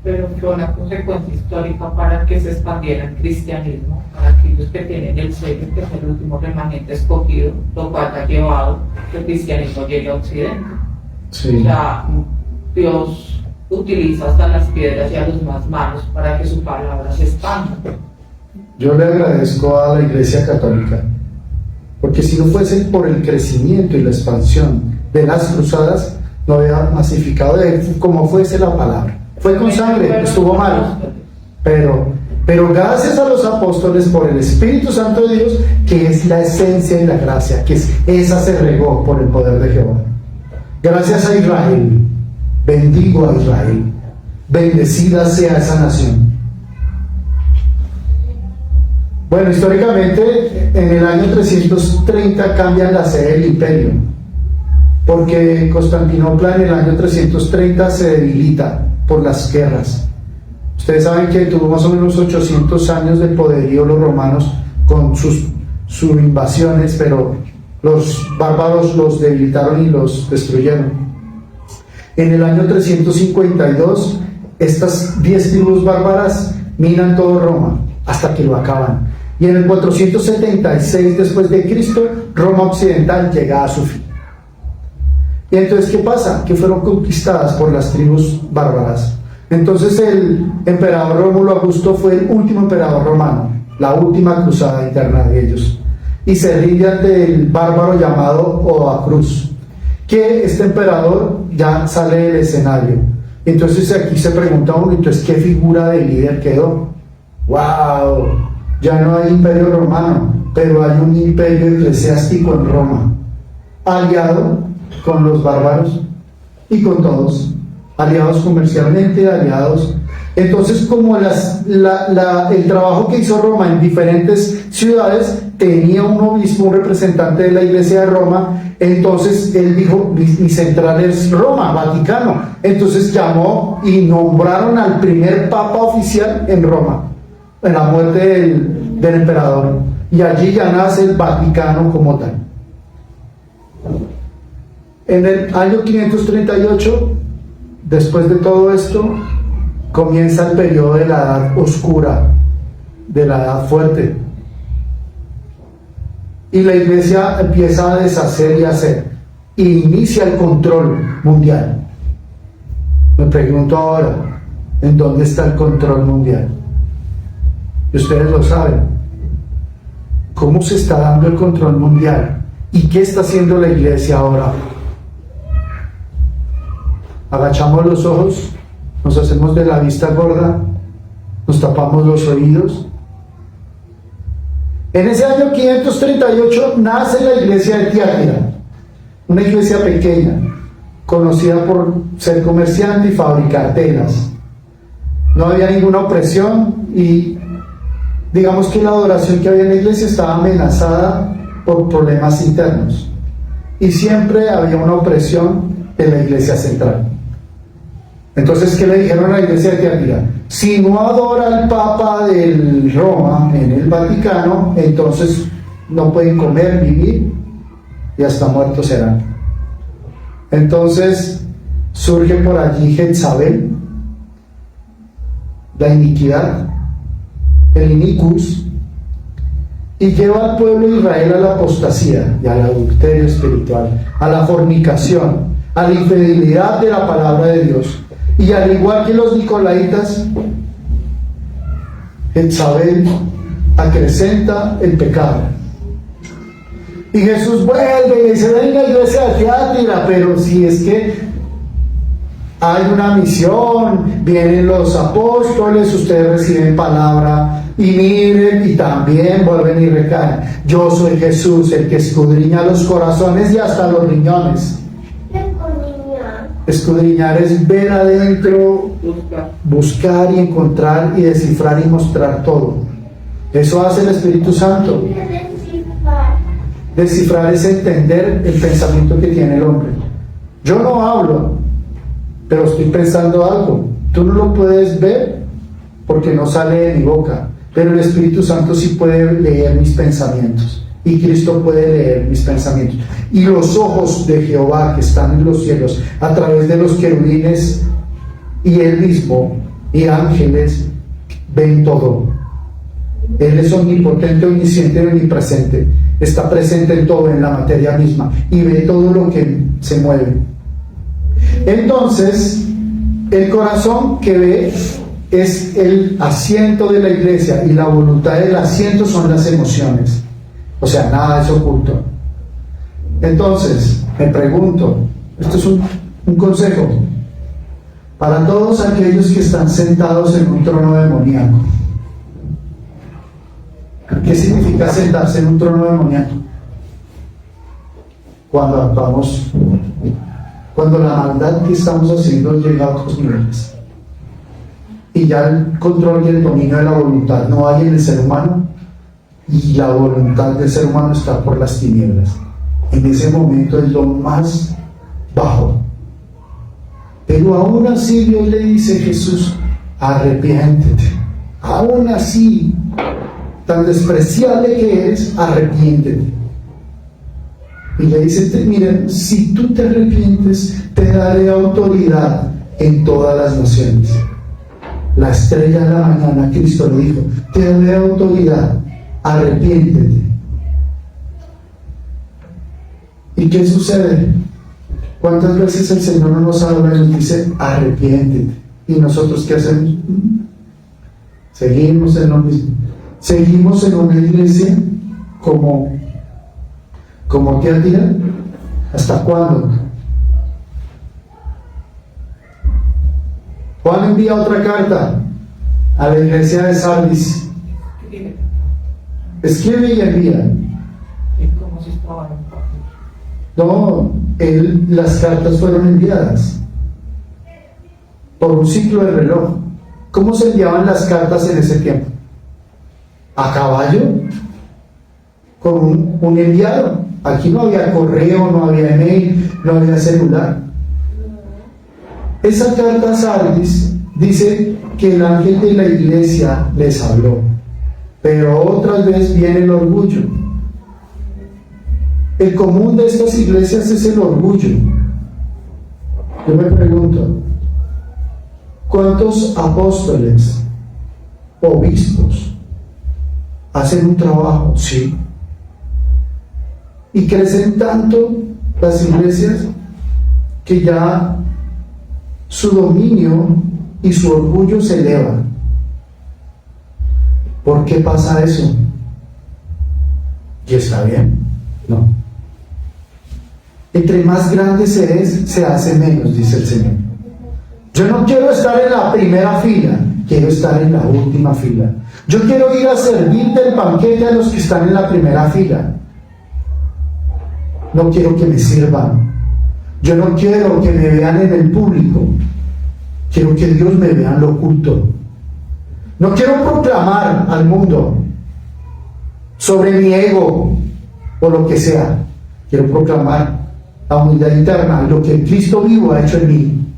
pero fue una consecuencia histórica para que se expandiera el cristianismo, para aquellos que tienen el sello, que es el último remanente escogido, lo cual ha llevado que el cristianismo llegue a Occidente. Sí. O sea, Dios utiliza hasta las piedras y a los más malos para que su palabra se expanda. Yo le agradezco a la Iglesia Católica, porque si no fuese por el crecimiento y la expansión de las cruzadas, no había masificado como fuese la palabra. Fue con sangre, estuvo mal, pero gracias a los apóstoles, por el Espíritu Santo de Dios, que es la esencia y la gracia, esa se regó por el poder de Jehová. Gracias a Israel, bendigo a Israel, bendecida sea esa nación. Bueno, históricamente en el año 330 cambian la sede del imperio, porque Constantinopla en el año 330 se debilita por las guerras. Ustedes saben que tuvo más o menos 800 años de poderío los romanos con sus invasiones, pero los bárbaros los debilitaron y los destruyeron. En el año 352, estas 10 tribus bárbaras minan todo Roma hasta que lo acaban. Y en el 476 después de Cristo, Roma occidental llega a su fin. Y entonces, ¿qué pasa? Que fueron conquistadas por las tribus bárbaras. Entonces el emperador Rómulo Augusto fue el último emperador romano, la última cruzada interna de ellos, y se rinde ante el bárbaro llamado Odoacruz, que este emperador ya sale del escenario. Entonces aquí se pregunta uno, entonces, ¿qué figura de líder quedó? ¡Wow! Ya no hay imperio romano, pero hay un imperio eclesiástico en Roma, aliado con los bárbaros y con todos, aliados comercialmente, aliados. Entonces, como el trabajo que hizo Roma en diferentes ciudades tenía un obispo, un representante de la iglesia de Roma, entonces él dijo, mi central es Roma, Vaticano. Entonces llamó y nombraron al primer papa oficial en Roma, en la muerte del emperador. Y allí ya nace el Vaticano como tal. En el año 538, después de todo esto, comienza el periodo de la edad oscura, de la edad fuerte. Y la iglesia empieza a deshacer y hacer. E inicia el control mundial. Me pregunto ahora, ¿en dónde está el control mundial? Y ustedes lo saben. ¿Cómo se está dando el control mundial? ¿Y qué está haciendo la iglesia ahora? Agachamos los ojos, nos hacemos de la vista gorda, nos tapamos los oídos. En ese año 538 nace la iglesia de Tiatira, una iglesia pequeña, conocida por ser comerciante y fabricar telas. No había ninguna opresión y digamos que la adoración que había en la iglesia estaba amenazada por problemas internos. Y siempre había una opresión en la iglesia central. Entonces, ¿qué le dijeron a la iglesia de Tiatira? Si no adora al Papa de Roma en el Vaticano, entonces no pueden comer, vivir y hasta muertos serán. Entonces surge por allí Jezabel, la iniquidad, el iniquus, y lleva al pueblo de Israel a la apostasía y al adulterio espiritual, a la fornicación, a la infidelidad de la palabra de Dios. Y al igual que los nicolaitas, Jezabel acrecenta el pecado. Y Jesús vuelve y dice, venga iglesia de Tiatira, pero si es que hay una misión, vienen los apóstoles, ustedes reciben palabra y miren y también vuelven y recaen. Yo soy Jesús, el que escudriña los corazones y hasta los riñones. Escudriñar es ver adentro, buscar y encontrar y descifrar y mostrar todo. Eso hace el Espíritu Santo. Descifrar es entender el pensamiento que tiene el hombre. Yo no hablo, pero estoy pensando algo. Tú no lo puedes ver porque no sale de mi boca, pero el Espíritu Santo sí puede leer mis pensamientos. Y Cristo puede leer mis pensamientos. Y los ojos de Jehová que están en los cielos, a través de los querubines y Él mismo y ángeles, ven todo. Él es omnipotente, omnisciente y omnipresente. Está presente en todo, en la materia misma, y ve todo lo que se mueve. Entonces, el corazón que ve es el asiento de la iglesia, y la voluntad del asiento son las emociones. O sea, nada es oculto. Entonces, me pregunto, esto es un consejo para todos aquellos que están sentados en un trono demoníaco. ¿Qué significa sentarse en un trono demoníaco? Cuando actuamos cuando la maldad que estamos haciendo llega a otros niveles y ya el control y el dominio de la voluntad no hay en el ser humano y la voluntad del ser humano está por las tinieblas. En ese momento es lo más bajo. Pero aún así Dios le dice a Jesús: arrepiéntete. Aún así, tan despreciable que eres, arrepiéntete. Y le dice: miren, si tú te arrepientes, te daré autoridad en todas las naciones. La estrella de la mañana, Cristo le dijo: te daré autoridad, arrepiéntete. ¿Y qué sucede? ¿Cuántas veces el Señor no nos habla y nos dice: arrepiéntete? ¿Y nosotros qué hacemos? Seguimos en lo mismo. Seguimos en una iglesia como Tiatira. ¿Hasta cuándo? Juan envía otra carta a la iglesia de Sardis. Escribe y envía. Como si estaba en un papel. No, las cartas fueron enviadas por un ciclo de reloj. ¿Cómo se enviaban las cartas en ese tiempo? A caballo, con un enviado. Aquí no había correo, no había email, no había celular. Esa carta a Sardis dice que el ángel de la iglesia les habló, pero otra vez viene el orgullo. El común de estas iglesias es el orgullo. Yo me pregunto, ¿cuántos apóstoles, obispos, hacen un trabajo? Sí. Y crecen tanto las iglesias que ya su dominio y su orgullo se elevan. ¿Por qué pasa eso? ¿Y está bien? No. Entre más grande se es, se hace menos, dice el Señor. Yo no quiero estar en la primera fila, quiero estar en la última fila. Yo quiero ir a servir del banquete a los que están en la primera fila. No quiero que me sirvan. Yo no quiero que me vean en el público. Quiero que Dios me vea en lo oculto. No quiero proclamar al mundo sobre mi ego o lo que sea. Quiero proclamar la humildad interna, lo que Cristo vivo ha hecho en mí.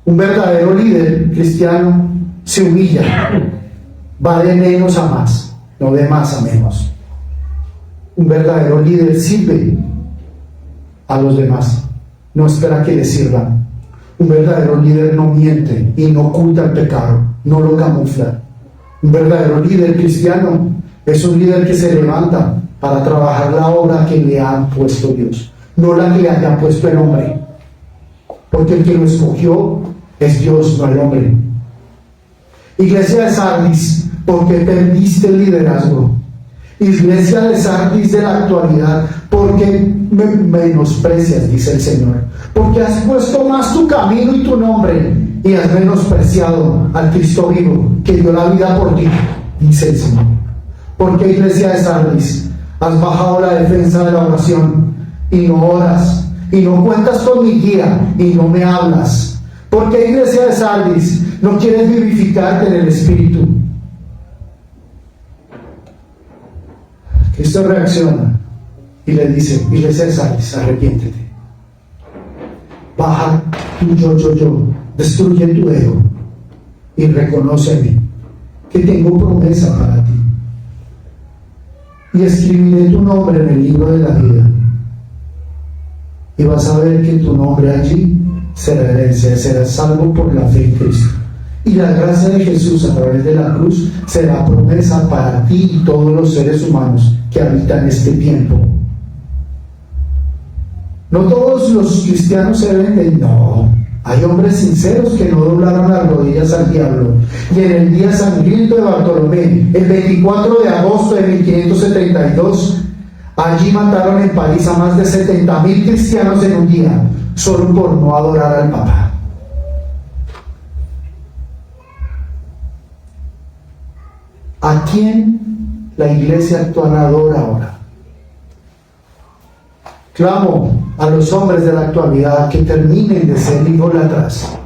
Un verdadero líder cristiano se humilla, va de menos a más, no de más a menos. Un verdadero líder sirve a los demás, no espera que le sirvan. Un verdadero líder no miente y no oculta el pecado, no lo camufla. Un verdadero líder cristiano es un líder que se levanta para trabajar la obra que le ha puesto Dios, no la que le haya puesto el hombre, porque el que lo escogió es Dios, no el hombre. Iglesia de Sardis, porque perdiste el liderazgo. Iglesia de Sardis de la actualidad, porque me menosprecias, dice el Señor, porque has puesto más tu camino y tu nombre y has menospreciado al Cristo vivo que dio la vida por ti, dice el Señor. Porque Iglesia de Sardis, has bajado la defensa de la oración y no oras y no cuentas con mi guía y no me hablas. Porque Iglesia de Sardis, no quieres vivificarte en el Espíritu. Cristo reacciona y le dice: Iglesia de Sardis, arrepiéntete. Baja tu yo, destruye tu ego y reconóceme que tengo promesa para ti. Y escribiré tu nombre en el libro de la vida. Y vas a ver que tu nombre allí será herencia, serás salvo por la fe en Cristo. Y la gracia de Jesús a través de la cruz será promesa para ti y todos los seres humanos que habitan este tiempo. No todos los cristianos se venden, no. Hay hombres sinceros que no doblaron las rodillas al diablo. Y en el día sangriento de Bartolomé, el 24 de agosto de 1572, allí mataron en París a más de 70.000 cristianos en un día, solo por no adorar al Papa. ¿A quién la iglesia actual adora ahora? Clamo a los hombres de la actualidad que terminen de ser idólatras,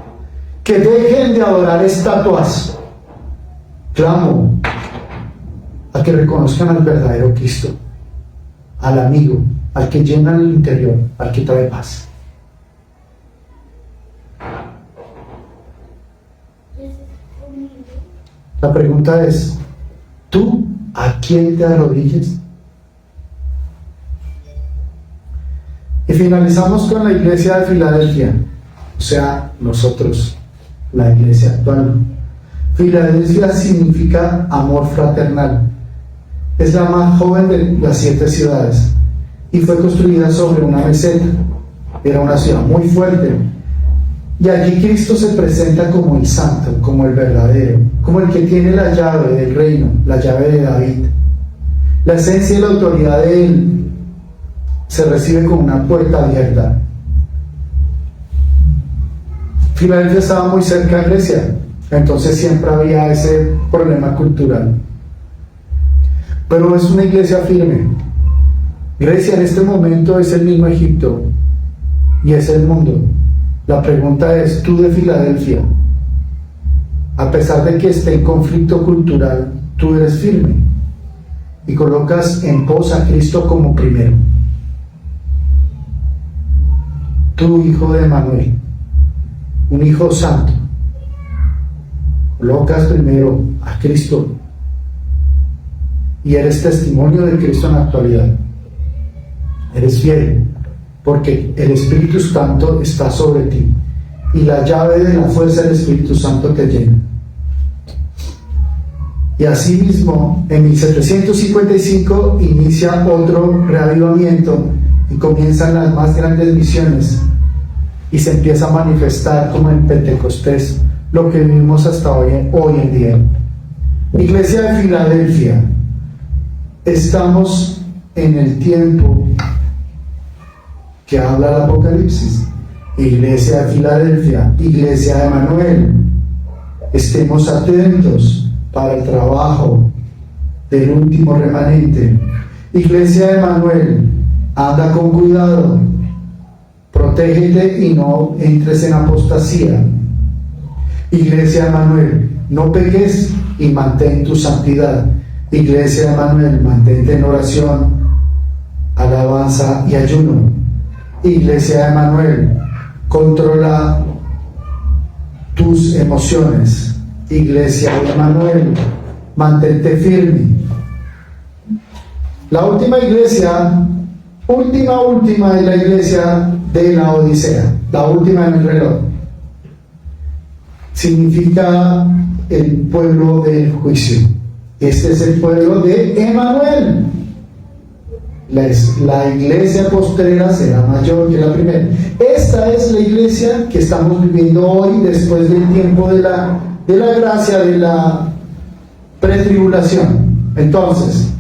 que dejen de adorar estatuas. Clamo a que reconozcan al verdadero Cristo, al amigo, al que llena el interior, al que trae paz. La pregunta es, ¿tú a quién te arrodillas? Y finalizamos con la iglesia de Filadelfia, o sea, nosotros, la iglesia actual. Filadelfia significa amor fraternal. Es la más joven de las 7 ciudades y fue construida sobre una meseta. Era una ciudad muy fuerte. Y allí Cristo se presenta como el santo, como el verdadero, como el que tiene la llave del reino, la llave de David. La esencia y la autoridad de Él se recibe con una puerta abierta. Filadelfia estaba muy cerca de Grecia, entonces siempre había ese problema cultural. Pero es una iglesia firme. Grecia en este momento es el mismo Egipto y es el mundo. La pregunta es, tú de Filadelfia, a pesar de que esté en conflicto cultural, tú eres firme y colocas en pos a Cristo como primero. Tú, hijo de Manuel, un hijo santo, colocas primero a Cristo y eres testimonio de Cristo en la actualidad. Eres fiel, porque el Espíritu Santo está sobre ti y la llave de la fuerza del Espíritu Santo te llena. Y asimismo, en 1755 inicia otro reavivamiento y comienzan las más grandes misiones y se empieza a manifestar como en Pentecostés lo que vivimos hasta hoy en día. Iglesia de Filadelfia, estamos en el tiempo que habla el Apocalipsis. Iglesia de Filadelfia, iglesia de Manuel, estemos atentos para el trabajo del último remanente. Iglesia de Manuel, anda con cuidado, protégete y no entres en apostasía. Iglesia de Manuel, no peques y mantén tu santidad. Iglesia de Manuel, mantente en oración, alabanza y ayuno. Iglesia de Manuel, controla tus emociones. Iglesia de Manuel, mantente firme. La última iglesia, última es la iglesia de la Odisea, la última en el reloj. Significa el pueblo del juicio. Este es el pueblo de Emanuel. La iglesia postrera será mayor que la primera. Esta es la iglesia que estamos viviendo hoy, después del tiempo de la gracia, de la pretribulación. Entonces,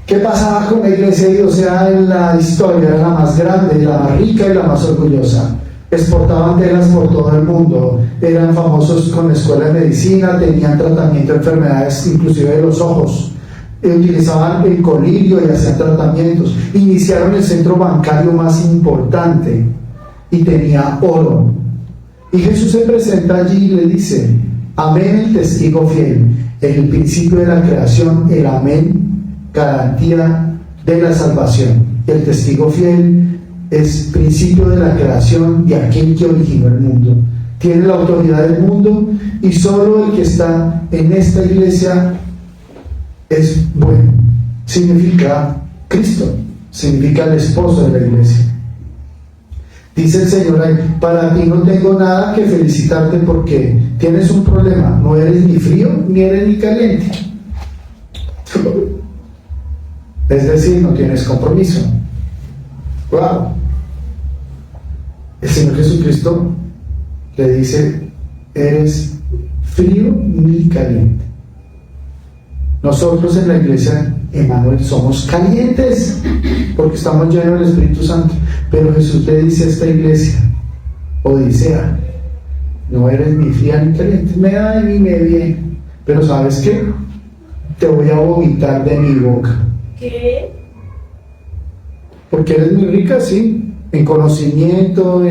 ¿qué pasaba con la iglesia de Dios? Era en la historia, era la más grande, la más rica y la más orgullosa. Exportaban telas por todo el mundo, eran famosos con la escuela de medicina, tenían tratamiento de enfermedades inclusive de los ojos, utilizaban el colirio y hacían tratamientos, iniciaron el centro bancario más importante y tenía oro. Y Jesús se presenta allí y le dice: amén, el testigo fiel, el principio de la creación, el amén, garantía de la salvación. El testigo fiel es principio de la creación y aquel que originó el mundo. Tiene la autoridad del mundo y solo el que está en esta iglesia es bueno. Significa Cristo, significa el esposo de la iglesia. Dice el Señor ahí: para ti no tengo nada que felicitarte porque tienes un problema, no eres ni frío ni eres ni caliente. Es decir, no tienes compromiso. Wow. El Señor Jesucristo le dice: eres frío ni caliente. Nosotros en la iglesia Emanuel somos calientes porque estamos llenos del Espíritu Santo, pero Jesús le dice a esta iglesia Odisea: no eres ni fría ni caliente, me da de mí, me viene, pero ¿sabes qué? Te voy a vomitar de mi boca. ¿Qué? Porque eres muy rica, sí, en conocimiento,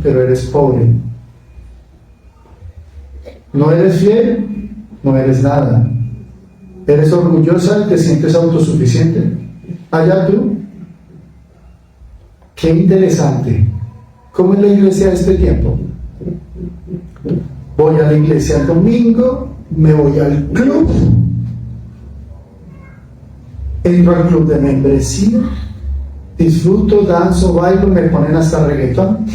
pero eres pobre. No eres fiel, no eres nada. Eres orgullosa y te sientes autosuficiente. Allá tú. Qué interesante. ¿Cómo es la iglesia de este tiempo? Voy a la iglesia el domingo, me voy al club, entro al club de membresía, disfruto, danzo, bailo, me ponen hasta reggaetón.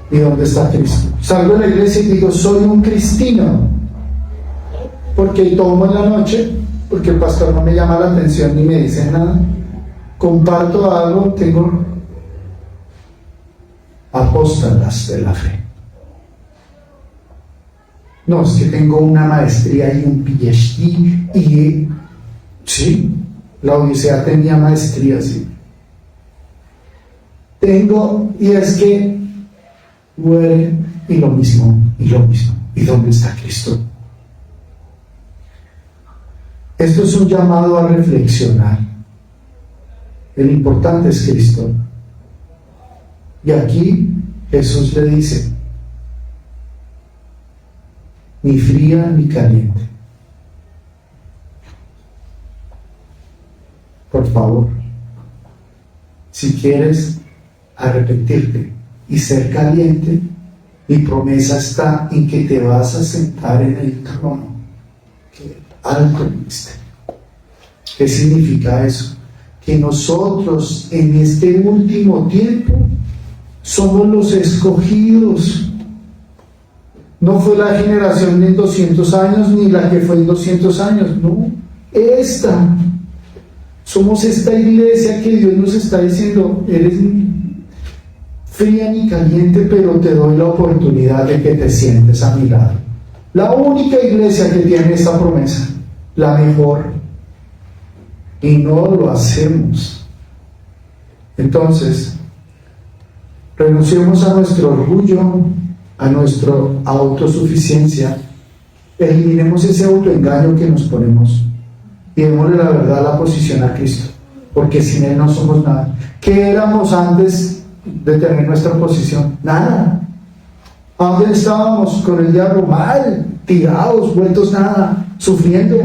¿Y dónde está Cristo? Salgo de la iglesia y digo, soy un cristino, porque tomo en la noche, porque el pastor no me llama la atención ni me dice nada, comparto algo, tengo apóstolas de la fe. No, es que tengo una maestría y un PhD y sí, la Odisea tenía maestría, sí. Tengo, y es que muere y lo mismo, y lo mismo. ¿Y dónde está Cristo? Esto es un llamado a reflexionar. El importante es Cristo. Y aquí Jesús le dice, ni fría ni caliente. Por favor, si quieres arrepentirte y ser caliente, mi promesa está en que te vas a sentar en el trono que alto ministerio. ¿Qué significa eso? Que nosotros en este último tiempo somos los escogidos. No fue la generación de 200 años ni la que fue en 200 años, no, esta. Somos esta iglesia que Dios nos está diciendo, eres fría ni caliente, pero te doy la oportunidad de que te sientes a mi lado. La única iglesia que tiene esta promesa, la mejor, y no lo hacemos. Entonces, renunciemos a nuestro orgullo, a nuestra autosuficiencia, eliminemos ese autoengaño que nos ponemos y démosle la verdad a la posición a Cristo, porque sin Él no somos nada. ¿Qué éramos antes de tener nuestra posición? Nada. ¿A dónde estábamos? Con el diablo, mal, tirados, vueltos nada, sufriendo.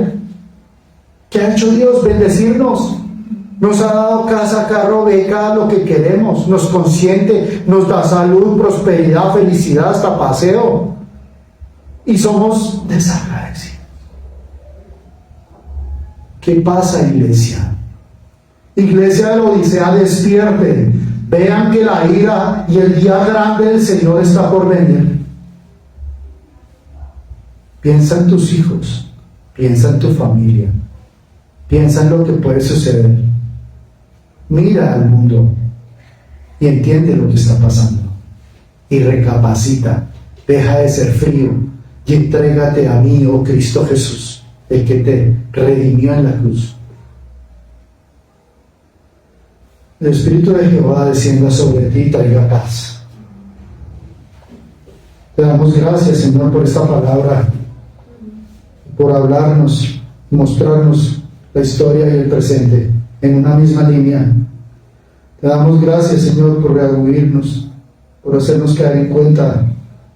¿Qué ha hecho Dios? Bendecirnos. Nos ha dado casa, carro, beca, lo que queremos, nos consiente, nos da salud, prosperidad, felicidad, hasta paseo. Y somos desagradecidos. ¿Qué pasa, iglesia? Iglesia de la Odisea, despierte. Vean que la ira y el día grande del Señor está por venir. Piensa en tus hijos, piensa en tu familia, piensa en lo que puede suceder. Mira al mundo y entiende lo que está pasando y recapacita, deja de ser frío y entrégate a mí, oh Cristo Jesús, el que te redimió en la cruz. El Espíritu de Jehová descienda sobre ti y traiga paz. Te damos gracias, Señor, por esta palabra, por hablarnos, mostrarnos la historia y el presente en una misma línea. Te damos gracias, Señor, por redarguirnos, por hacernos caer en cuenta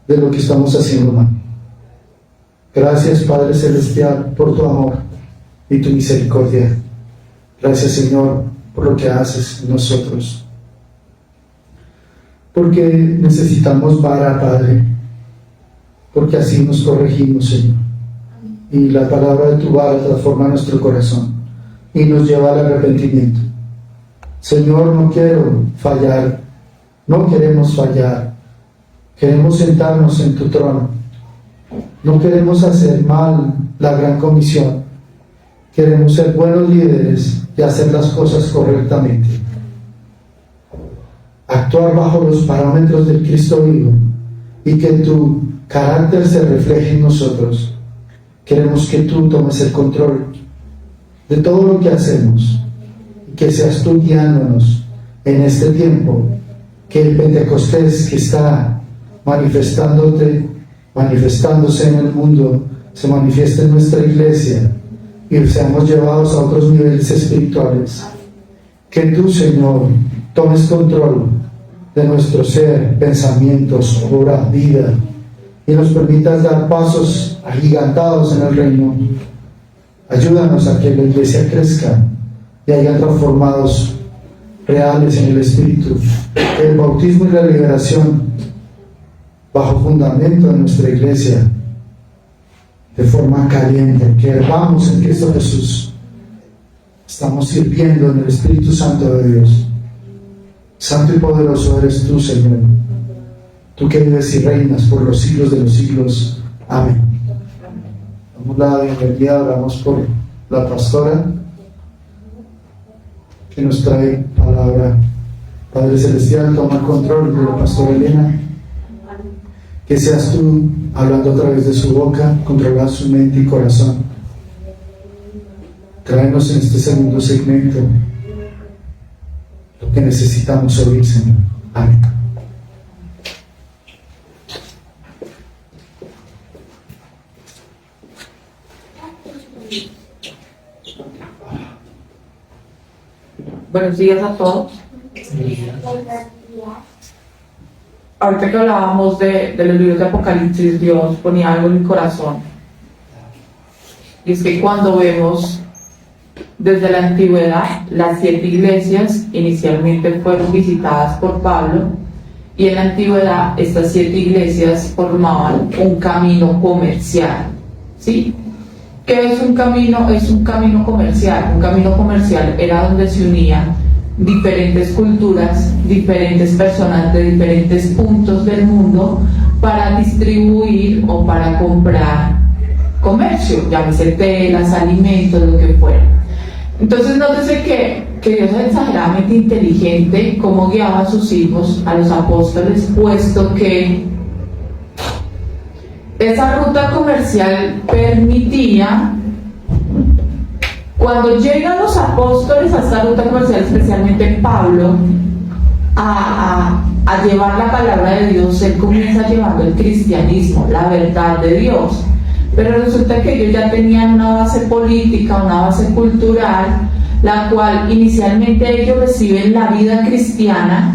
de lo que estamos haciendo mal. Gracias, Padre Celestial, por tu amor y tu misericordia. Gracias, Señor, por lo que haces en nosotros. Porque necesitamos vara, Padre, porque así nos corregimos, Señor. Y la palabra de tu vara transforma nuestro corazón y nos lleva al arrepentimiento. Señor, no quiero fallar, no queremos fallar, queremos sentarnos en tu trono, no queremos hacer mal la gran comisión, queremos ser buenos líderes y hacer las cosas correctamente, actuar bajo los parámetros del Cristo vivo y que tu carácter se refleje en nosotros. Queremos que tú tomes el control de todo lo que hacemos y que seas tú guiándonos en este tiempo, que el Pentecostés que está manifestándose en el mundo se manifieste en nuestra iglesia y seamos llevados a otros niveles espirituales Que tú, Señor, tomes control de nuestro ser, pensamientos, obra, vida, y nos permitas dar pasos agigantados en el reino. Ayúdanos a que la iglesia crezca y haya transformados reales en el Espíritu. Que el bautismo y la liberación bajo fundamento de nuestra iglesia, de forma caliente, que hervamos en Cristo Jesús. Estamos sirviendo en el Espíritu Santo de Dios. Santo y poderoso eres tú, Señor. Tú que vives y reinas por los siglos de los siglos. Amén. Damos la bienvenida, oramos por la pastora que nos trae palabra. Padre Celestial, toma el control de la pastora Elena. Que seas tú hablando a través de su boca, controlar su mente y corazón. Tráenos en este segundo segmento lo que necesitamos oír, Señor. Amén. Buenos días a todos. Ahorita que hablábamos de los libros de Apocalipsis, Dios ponía algo en mi corazón. Y es que cuando vemos desde la antigüedad, las 7 iglesias inicialmente fueron visitadas por Pablo, y en la antigüedad estas 7 iglesias formaban un camino comercial. ¿Sí? ¿Qué es un camino? Es un camino comercial. Un camino comercial era donde se unían diferentes culturas, diferentes personas de diferentes puntos del mundo para distribuir o para comprar comercio, llámese telas, alimentos, lo que fuera. Entonces nótese que Dios es exageradamente inteligente cómo guiaba a sus hijos, a los apóstoles, puesto que esa ruta comercial permitía, cuando llegan los apóstoles a esta ruta comercial, especialmente Pablo, a llevar la palabra de Dios, él comienza llevando el cristianismo, la verdad de Dios. Pero resulta que ellos ya tenían una base política, una base cultural, la cual inicialmente ellos reciben la vida cristiana,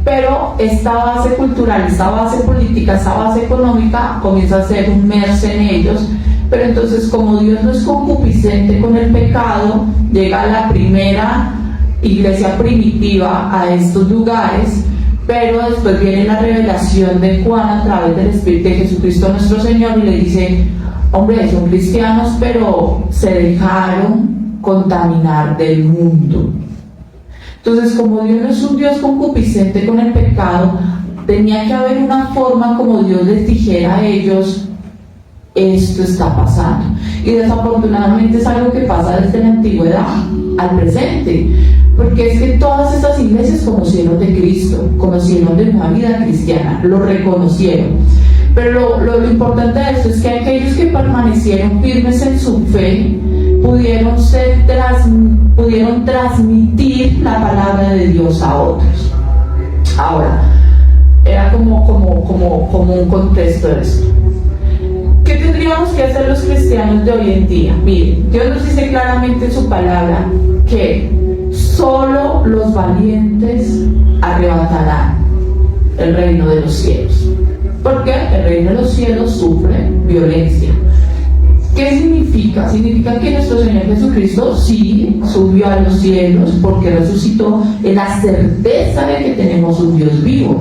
pero esta base cultural, esta base política, esta base económica comienza a ser un merce en ellos. Pero entonces, como Dios no es concupiscente con el pecado, llega la primera iglesia primitiva a estos lugares, pero después viene la revelación de Juan a través del Espíritu de Jesucristo nuestro Señor, y le dice: hombre, son cristianos, pero se dejaron contaminar del mundo. Entonces, como Dios no es un Dios concupiscente con el pecado, tenía que haber una forma como Dios les dijera a ellos: esto está pasando. Y desafortunadamente es algo que pasa desde la antigüedad al presente, porque es que todas estas iglesias conocieron de Cristo, conocieron de una vida cristiana, lo reconocieron. Pero lo importante de esto es que aquellos que permanecieron firmes en su fe pudieron transmitir la palabra de Dios a otros. Ahora, era como un contexto de esto. ¿Qué tendríamos que hacer los cristianos de hoy en día? Miren, Dios nos dice claramente en su palabra que solo los valientes arrebatarán el reino de los cielos. Porque el reino de los cielos sufre violencia. ¿Qué significa? Significa que nuestro Señor Jesucristo sí subió a los cielos porque resucitó, en la certeza de que tenemos un Dios vivo.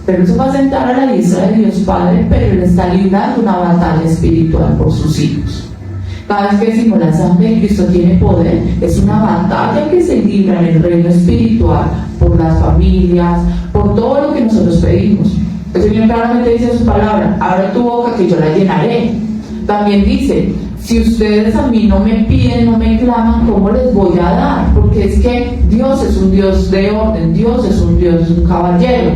Pero Él se va a sentar a la diestra de Dios Padre, pero Él está librando una batalla espiritual por sus hijos. Cada vez que decimos la sangre de Cristo tiene poder, es una batalla que se libra en el reino espiritual por las familias, por todo lo que nosotros pedimos. El Señor claramente dice en su palabra: abre tu boca que yo la llenaré. También dice: si ustedes a mí no me piden, no me claman, ¿cómo les voy a dar? Porque es que Dios es un Dios de orden, Dios es un Dios, un caballero.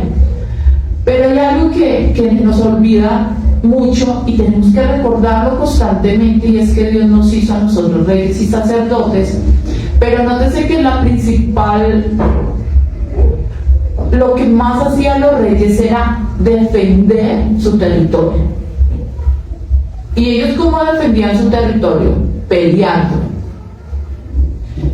Pero hay algo que nos olvida mucho y tenemos que recordarlo constantemente, y es que Dios nos hizo a nosotros reyes y sacerdotes. Pero nótese que la principal, lo que más hacían los reyes era defender su territorio. ¿Y ellos cómo defendían su territorio? Peleando.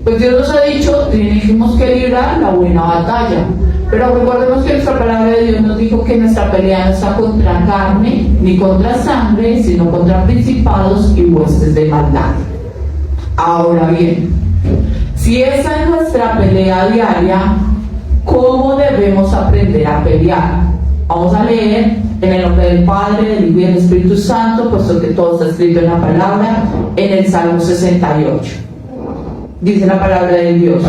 Pues Dios nos ha dicho, tenemos que librar la buena batalla. Pero recordemos que nuestra palabra de Dios nos dijo que nuestra pelea no está contra carne ni contra sangre, sino contra principados y huestes de maldad. Ahora bien, si esa es nuestra pelea diaria, ¿cómo debemos aprender a pelear? Vamos a leer en el nombre del Padre, del Hijo y del Espíritu Santo, puesto que todo está escrito en la palabra, en el Salmo 68. Dice la palabra de Dios: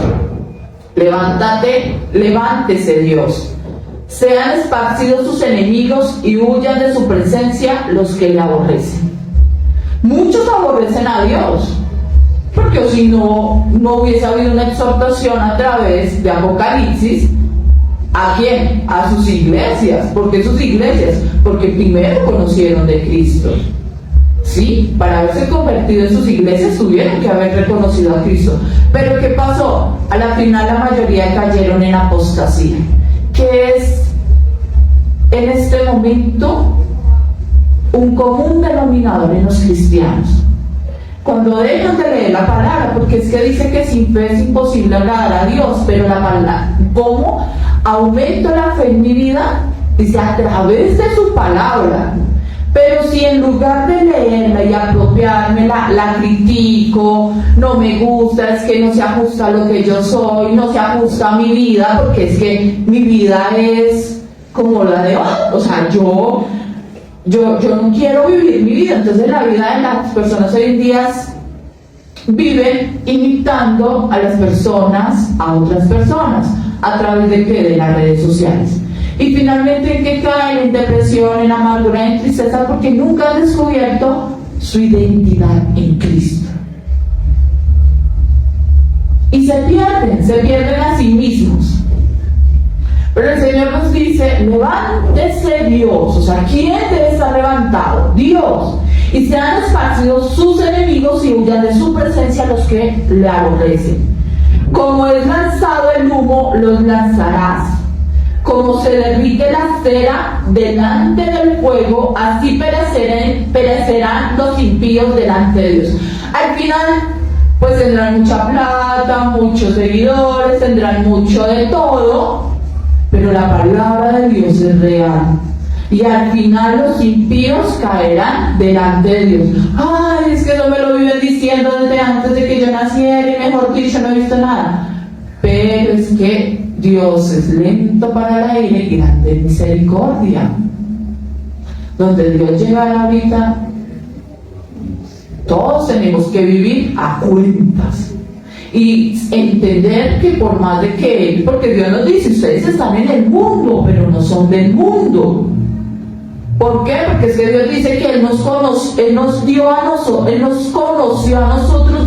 levántate, levántese Dios, sean esparcidos sus enemigos y huyan de su presencia los que le aborrecen. Muchos aborrecen a Dios, porque si no hubiese habido una exhortación a través de Apocalipsis. ¿A quién? A sus iglesias. ¿Por qué sus iglesias? Porque primero conocieron de Cristo. Sí, para haberse convertido en sus iglesias tuvieron que haber reconocido a Cristo. Pero ¿qué pasó? A la final la mayoría cayeron en apostasía, que es en este momento un común denominador en los cristianos. Cuando dejan de leer la palabra, porque es que dice que sin fe es imposible agradar a Dios, pero la palabra, ¿cómo aumento la fe en mi vida? Dice, a través de su palabra. Pero si en lugar de leerla y apropiármela, la critico, no me gusta, es que no se ajusta a lo que yo soy, no se ajusta a mi vida, porque es que mi vida es como la de otros. O sea, yo no quiero vivir mi vida. Entonces la vida de las personas hoy en día viven imitando a las personas, a otras personas. ¿A través de qué? De las redes sociales. Y finalmente, ¿en qué caen? En depresión, en amargura, en tristeza, porque nunca han descubierto su identidad en Cristo. Y se pierden a sí mismos. Pero el Señor nos dice, levántese Dios. O sea, ¿quién debe estar levantado? Dios. Y sean esparcidos sus enemigos y huyan de su presencia los que le aborrecen. Como es lanzado el humo, los lanzarás. Como se derrite la cera delante del fuego, así perecerán los impíos delante de Dios. Al final, pues tendrán mucha plata, muchos seguidores, tendrán mucho de todo, pero la palabra de Dios es real. Y al final los impíos caerán delante de Dios. Ay, es que eso me lo viven diciendo desde antes de que yo naciera y mejor dicho no he visto nada. Pero es que Dios es lento para la ira y grande en misericordia. Donde Dios llegará ahorita, todos tenemos que vivir a cuentas. Y entender que por más de que Él, porque Dios nos dice, ustedes están en el mundo, pero no son del mundo. ¿Por qué? Porque es que Dios dice que Él nos conoció a nosotros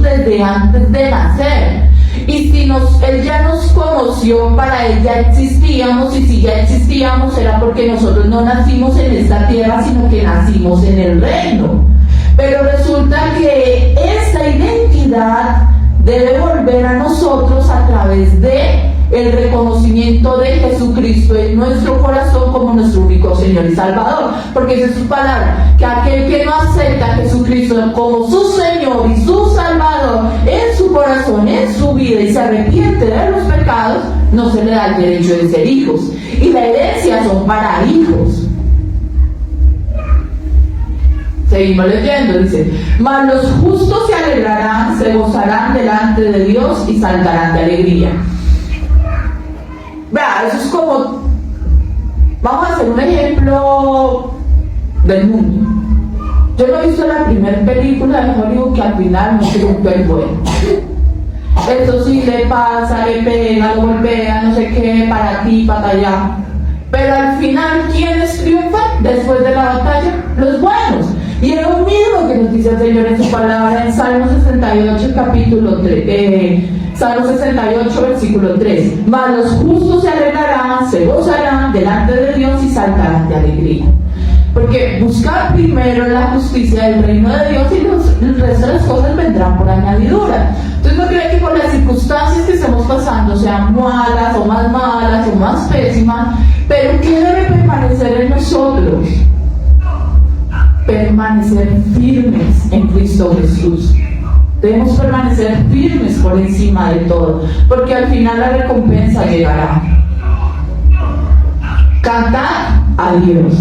desde antes de nacer. Y si Él ya nos conoció, para Él ya existíamos, y si ya existíamos era porque nosotros no nacimos en esta tierra, sino que nacimos en el reino. Pero resulta que esta identidad debe volver a nosotros a través de el reconocimiento de Jesucristo en nuestro corazón como nuestro único Señor y Salvador, porque esa es su palabra, que aquel que no acepta a Jesucristo como su Señor y su Salvador en su corazón, en su vida, y se arrepiente de los pecados, no se le da el derecho de ser hijos, y la herencia son para hijos. Seguimos leyendo, dice, mas los justos se alegrarán, se gozarán delante de Dios y saltarán de alegría. Vea, eso es como, vamos a hacer un ejemplo del mundo. Yo no he visto la primera película de Hollywood que al final no triunfa el bueno. Eso sí le pasa, le pega, lo golpea, no sé qué, para aquí, para allá. Pero al final, ¿quiénes triunfan después de la batalla? Los buenos. Y es lo mismo que nos dice el Señor en su palabra en Salmo 68, capítulo 3, Salmo 68, versículo 3. Mas los justos se alegrarán, se gozarán delante de Dios y saltarán de alegría. Porque buscar primero la justicia del reino de Dios y el resto de las cosas vendrán por añadidura. Entonces no creo que por las circunstancias que estamos pasando sean malas o más pésimas, pero ¿qué debe permanecer en nosotros? Permanecer firmes en Cristo Jesús. Debemos permanecer firmes por encima de todo, porque al final la recompensa llegará. Cantad a Dios,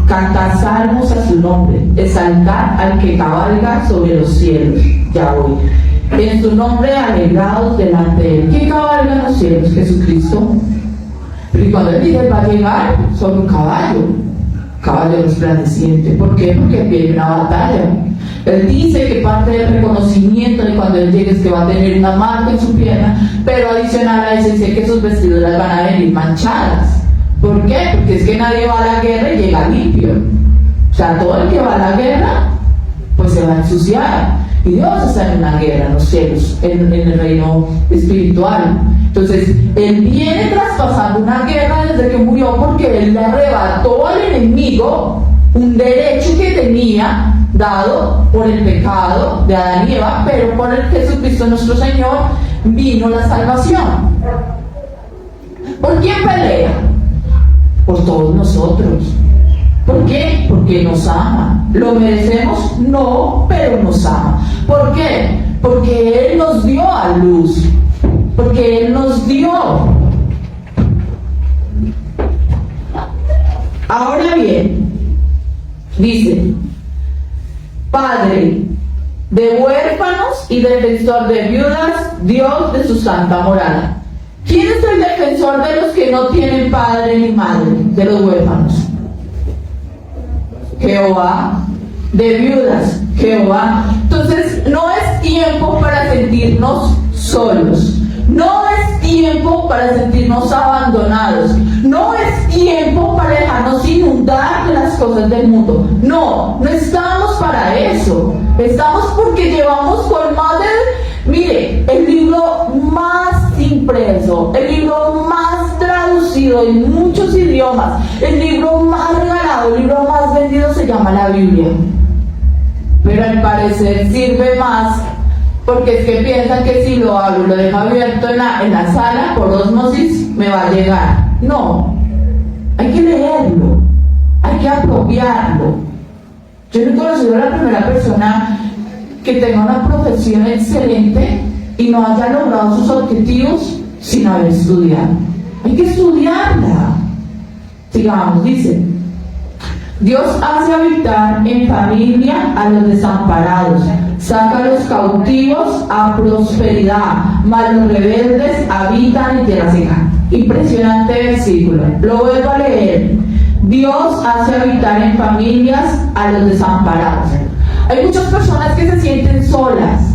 cantad salmos a su nombre, exaltad al que cabalga sobre los cielos, Yahweh. En su nombre alegrados delante de él. ¿Quién cabalga en los cielos? Jesucristo. Pero cuando él dice va a llegar sobre un caballo resplandeciente. ¿Por qué? Porque viene una batalla. Él dice que parte del reconocimiento de cuando él llegue es que va a tener una marca en su pierna, pero adicional a eso dice que sus vestiduras van a venir manchadas. ¿Por qué? Porque es que nadie va a la guerra y llega limpio. O sea, todo el que va a la guerra pues se va a ensuciar. Y Dios está en una guerra en los cielos, en el reino espiritual. Entonces, Él viene traspasando una guerra desde que murió, porque Él le arrebató al enemigo un derecho que tenía dado por el pecado de Adán y Eva, pero por el Jesucristo nuestro Señor vino la salvación. ¿Por quién pelea? Por todos nosotros. ¿Por qué? Porque nos ama. ¿Lo merecemos? No, pero nos ama. ¿Por qué? Porque Él nos dio a luz. Porque Él nos dio. Ahora bien, dice: Padre de huérfanos y defensor de viudas, Dios de su santa morada. ¿Quién es el defensor de los que no tienen padre ni madre? De los huérfanos. Jehová. De viudas, Jehová. Entonces, no es tiempo para sentirnos solos. No es tiempo para sentirnos abandonados. No es tiempo para dejarnos inundar de las cosas del mundo. No estamos para eso. Estamos porque llevamos con más de... Mire, el libro más impreso, el libro más traducido en muchos idiomas, el libro más regalado, el libro más vendido se llama la Biblia. Pero al parecer sirve más, porque es que piensan que si lo hablo, lo dejo abierto en la sala, por ósmosis, me va a llegar. No, hay que leerlo, hay que apropiarlo. Yo no he conocido a la primera persona que tenga una profesión excelente y no haya logrado sus objetivos sin haber estudiado. Hay que estudiarla. Sigamos, dice: Dios hace habitar en familia a los desamparados, saca a los cautivos a prosperidad, mas los rebeldes habitan en tierra seca. Impresionante versículo. Lo vuelvo a leer. Dios hace habitar en familias a los desamparados. Hay muchas personas que se sienten solas,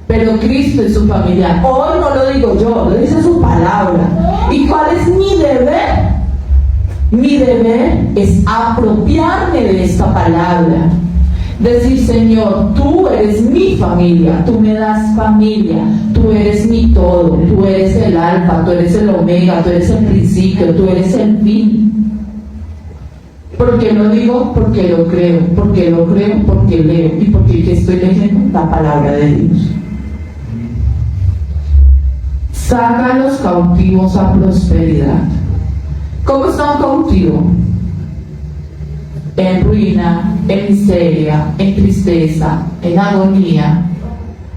pero Cristo es su familia. Hoy no lo digo yo, lo dice su palabra. ¿Y cuál es mi deber? Mi deber es apropiarme de esta palabra. Decir: Señor, tú eres mi familia, tú me das familia, tú eres mi todo, tú eres el alfa, tú eres el omega, tú eres el principio, tú eres el fin. ¿Por qué lo digo? Porque lo creo, porque lo creo, porque leo y porque estoy leyendo la palabra de Dios. Saca a los cautivos a prosperidad. ¿Cómo está un cautivo? En ruina, en miseria, en tristeza, en agonía.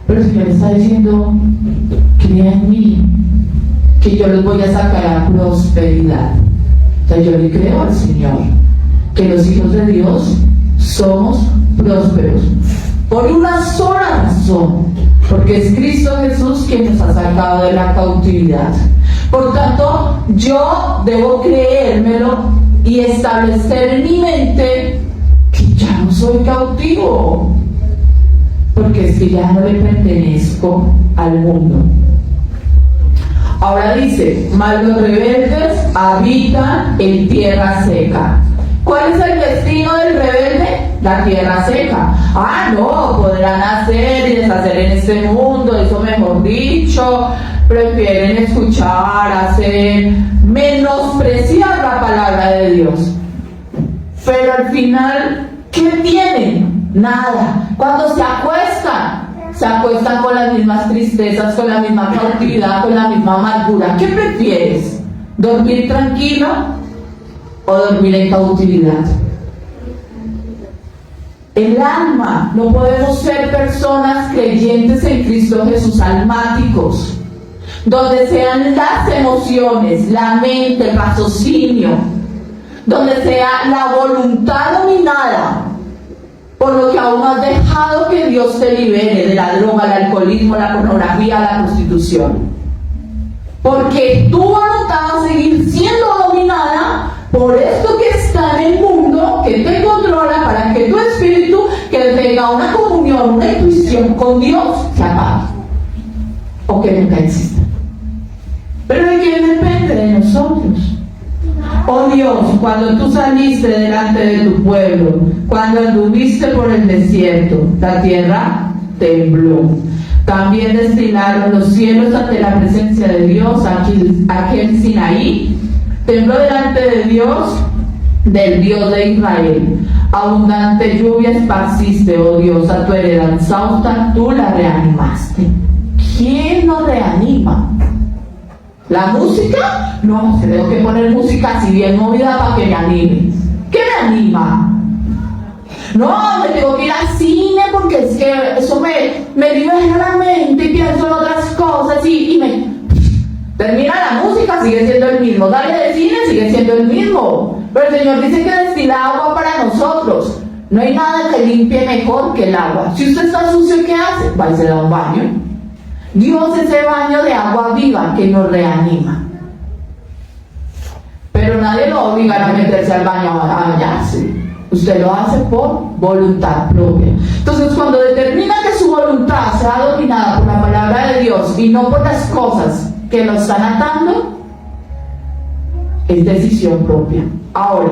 Pero el Señor está diciendo: crea en mí, que yo los voy a sacar a prosperidad. O sea, yo le creo al Señor que los hijos de Dios somos prósperos por una sola razón, porque es Cristo Jesús quien nos ha sacado de la cautividad. Por tanto, yo debo creérmelo y establecer en mi mente que ya no soy cautivo, porque es que ya no le pertenezco al mundo. Ahora dice: mas los rebeldes habitan en tierra seca. ¿Cuál es el destino del rebelde? La tierra seca. No, podrán hacer y deshacer en este mundo, eso mejor dicho, prefieren escuchar, hacer, menospreciar la palabra de Dios. Pero al final, ¿qué tienen? Nada. Cuando se acuestan con las mismas tristezas, con la misma cautividad, con la misma amargura. ¿Qué prefieres? ¿Dormir tranquilo o dormir en cautividad? el alma. No podemos ser personas creyentes en Cristo Jesús, almáticos, donde sean las emociones, la mente, el raciocinio, donde sea la voluntad dominada por lo que aún has dejado que Dios te libere de la droga, el alcoholismo, la pornografía, la prostitución. Porque tu voluntad va a seguir siendo dominada por esto que está en el mundo, que te controla, para que tu espíritu, que tenga una comunión, una intuición con Dios, se apague o que nunca exista. Pero ¿de quién depende? De nosotros. Oh Dios, cuando tú saliste delante de tu pueblo, cuando anduviste por el desierto, la tierra tembló. También destilaron los cielos ante la presencia de Dios, aquel Sinaí tembló delante de Dios, del Dios de Israel. Abundante lluvia esparciste, oh Dios, a tu heredad exhausta, tú la reanimaste. ¿Quién nos reanima? ¿La música? No, se tengo que poner música así bien movida para que me anime. ¿Qué me anima? No, me tengo que ir al cine porque es que eso me libera la mente y pienso en otras cosas y me... Termina la música, sigue siendo el mismo. Dale de cine, sigue siendo el mismo. Pero el Señor dice que destila agua para nosotros. No hay nada que limpie mejor que el agua. Si usted está sucio, ¿qué hace? Va y se da un baño. Dios es ese baño de agua viva que nos reanima. Pero nadie lo obliga a meterse al baño a bañarse. Usted lo hace por voluntad propia. Entonces, cuando determina que su voluntad sea dominada por la palabra de Dios y no por las cosas que lo están atando, es decisión propia. Ahora,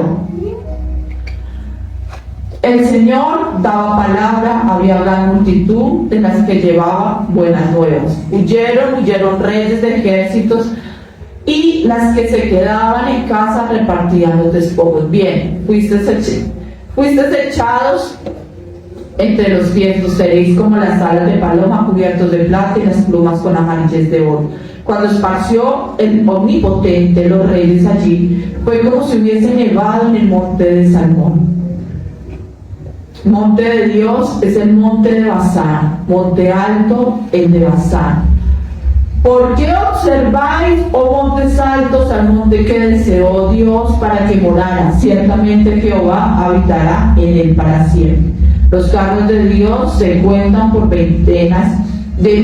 el Señor daba palabra, había gran multitud de las que llevaba buenas nuevas. Huyeron reyes de ejércitos, y las que se quedaban en casa repartían los despojos. Bien, fuisteis echados entre los vientos, seréis como las alas de paloma cubiertos de plata y las plumas con amarillez de oro. Cuando esparció el omnipotente los reyes allí, fue como si hubiese nevado en el monte de Salmón. Monte de Dios es el monte de Basán, monte alto el de Basán. ¿Por qué observáis, oh montes altos, al monte que deseó Dios para que morara? Ciertamente Jehová habitará en él para siempre. Los carros de Dios se cuentan por veintenas de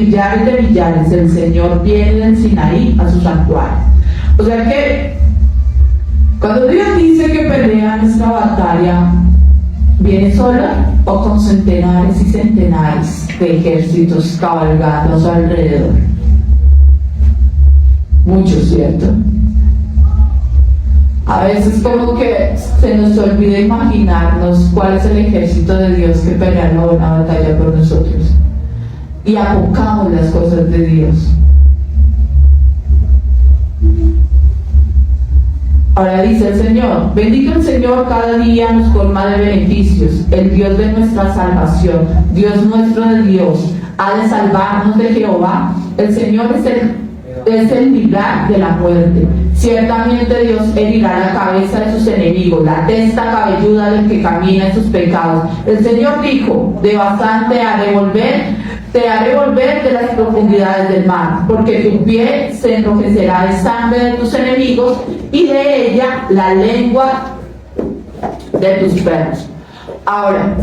millares. El Señor viene del Sinaí a sus santuarios. O sea que cuando Dios dice que pelea nuestra batalla, ¿viene sola o con centenares y centenares de ejércitos cabalgando a su alrededor? Mucho, ¿cierto? A veces como que se nos olvida imaginarnos cuál es el ejército de Dios que pelea una buena batalla por nosotros y apocamos las cosas de Dios. Ahora dice el Señor: bendito el Señor, cada día nos colma de beneficios, el Dios de nuestra salvación, Dios nuestro de Dios, ha de salvarnos de Jehová. El Señor es el librar de la muerte. Ciertamente Dios herirá la cabeza de sus enemigos, la testa cabelluda del que camina en sus pecados. El Señor dijo: de Basán te haré volver de las profundidades del mar, porque tu pie se enrojecerá de sangre de tus enemigos y de ella la lengua de tus perros. Ahora,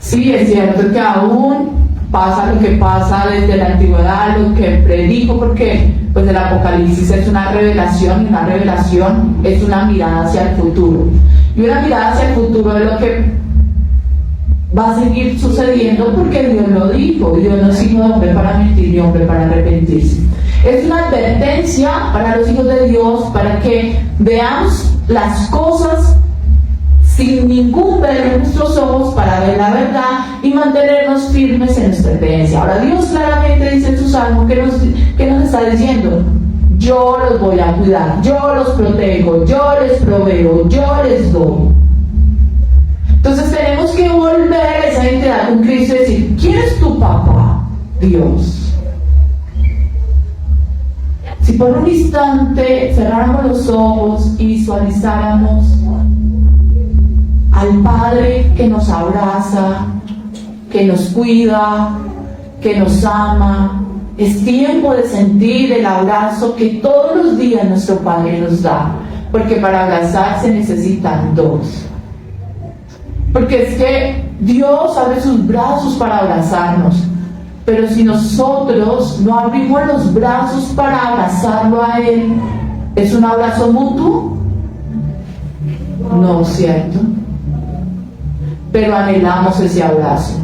sí es cierto que aún pasa lo que pasa desde la antigüedad, lo que predijo, porque pues el Apocalipsis es una revelación, y una revelación es una mirada hacia el futuro, y una mirada hacia el futuro de lo que va a seguir sucediendo, porque Dios lo dijo, y Dios no es hijo de hombre para mentir ni hombre para arrepentirse. Es una advertencia para los hijos de Dios, para que veamos las cosas sin ningún velo en nuestros ojos, para ver la verdad y mantenernos firmes en nuestra creencia. Ahora Dios claramente dice en su salmo que nos está diciendo: yo los voy a cuidar, yo los protejo, yo les proveo, yo les doy. Entonces tenemos que volver a esa identidad con Cristo y decir: ¿quién es tu papá? Dios. Si por un instante cerráramos los ojos y visualizáramos al Padre que nos abraza, que nos cuida, que nos ama. Es tiempo de sentir el abrazo que todos los días nuestro Padre nos da, porque para abrazar se necesitan dos. Porque es que Dios abre sus brazos para abrazarnos, pero si nosotros no abrimos los brazos para abrazarlo a Él, ¿es un abrazo mutuo? No, ¿cierto? Pero anhelamos ese abrazo,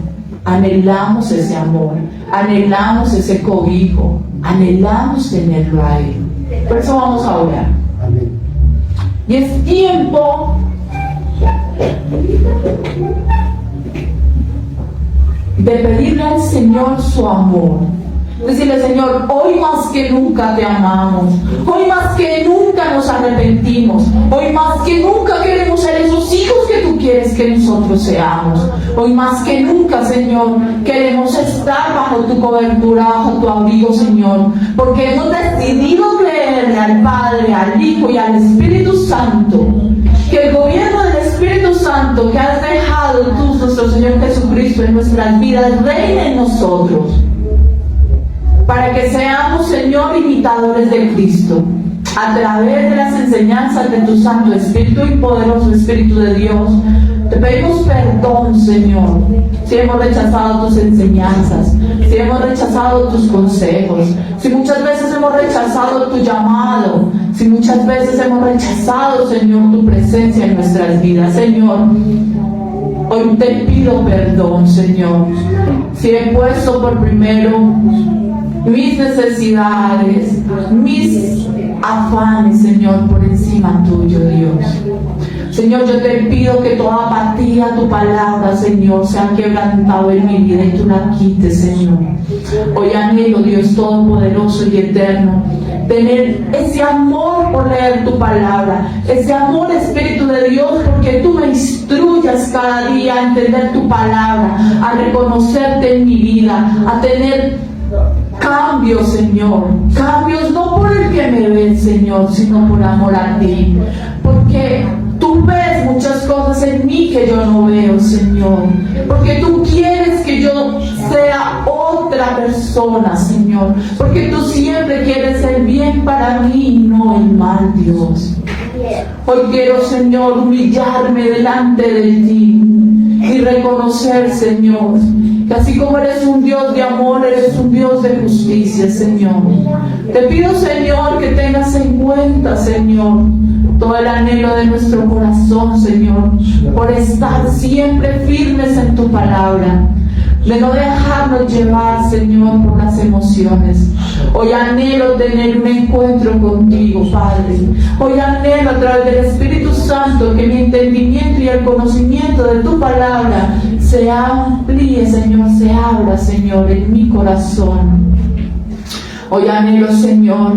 anhelamos ese amor, anhelamos ese cobijo, anhelamos tenerlo a Él. Por eso vamos a orar. Y es tiempo de pedirle al Señor su amor. Decirle: Señor, hoy más que nunca te amamos, hoy más que nunca nos arrepentimos, hoy más que nunca queremos ser esos hijos que tú quieres que nosotros seamos, hoy más que nunca, Señor, queremos estar bajo tu cobertura, bajo tu abrigo, Señor, porque hemos decidido creerle al Padre, al Hijo y al Espíritu Santo, que el gobierno del Espíritu Santo que has dejado tú, nuestro Señor Jesucristo, en nuestras vidas, reine en nosotros, para que seamos, Señor, imitadores de Cristo, a través de las enseñanzas de tu Santo Espíritu y poderoso Espíritu de Dios. Te pedimos perdón, Señor, si hemos rechazado tus enseñanzas, si hemos rechazado tus consejos, si muchas veces hemos rechazado tu llamado, si muchas veces hemos rechazado, Señor, tu presencia en nuestras vidas. Señor, hoy te pido perdón, Señor, si he puesto por primero mis necesidades, mis afanes, Señor, por encima tuyo, Dios. Señor, yo te pido que toda apatía a tu palabra, Señor, sea quebrantado en mi vida y tú la quites, Señor. Hoy anhelo, Dios Todopoderoso y Eterno, tener ese amor por leer tu palabra, ese amor, Espíritu de Dios, porque tú me instruyas cada día a entender tu palabra, a reconocerte en mi vida, a tener cambios, Señor, cambios no por el que me ven, Señor, sino por amor a ti, porque tú ves muchas cosas en mí que yo no veo, Señor, porque tú quieres que yo sea otra persona, Señor, porque tú siempre quieres el bien para mí y no el mal, Dios. Hoy quiero, Señor, humillarme delante de ti y reconocer, Señor, que así como eres un Dios de amor, eres un Dios de justicia, Señor. Te pido, Señor, que tengas en cuenta, Señor, todo el anhelo de nuestro corazón, Señor, por estar siempre firmes en tu palabra, de no dejarnos llevar, Señor, por las emociones. Hoy anhelo tener un encuentro contigo, Padre. Hoy anhelo, a través del Espíritu Santo, que mi entendimiento y el conocimiento de tu palabra se amplíe, Señor, se abra, Señor, en mi corazón. Hoy anhelo, Señor,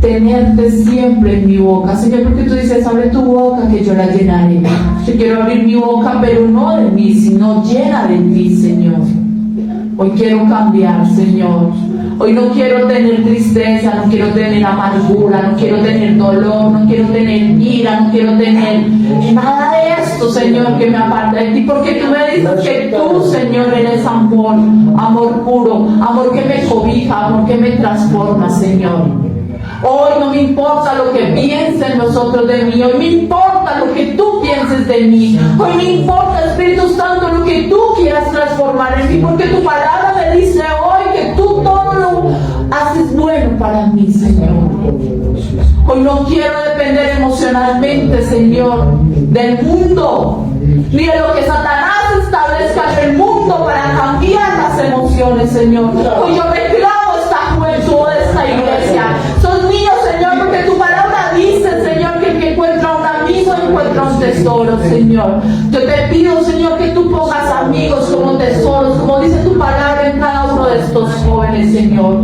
tenerte siempre en mi boca, Señor, porque tú dices: abre tu boca que yo la llenaré. Yo quiero abrir mi boca, pero no de mí, sino llena de ti, Señor. Hoy quiero cambiar, Señor. Hoy no quiero tener tristeza, no quiero tener amargura, no quiero tener dolor, no quiero tener ira, no quiero tener nada de esto, Señor, que me aparta de ti, porque tú me dices que tú, Señor, eres amor, amor puro, amor que me cobija, amor que me transforma, Señor. Hoy no me importa lo que piensen nosotros de mí, hoy me importa lo que tú pienses de mí, hoy me importa, Espíritu Santo, lo que tú quieras transformar en mí, porque tu palabra me dice hoy que tú todo lo haces bueno para mí, Señor. Hoy no quiero depender emocionalmente, Señor, del mundo, ni de lo que Satanás establezca en el mundo para cambiar las emociones, Señor. Hoy yo reclamo esta juventud de esta iglesia. Son míos, Señor, porque tu palabra dice, Señor, que el que encuentra un amigo encuentra un tesoro, Señor. Yo te pido, Señor, que tú pongas amigos como tesoros, como dice tu palabra, en cada uno de estos jóvenes, Señor.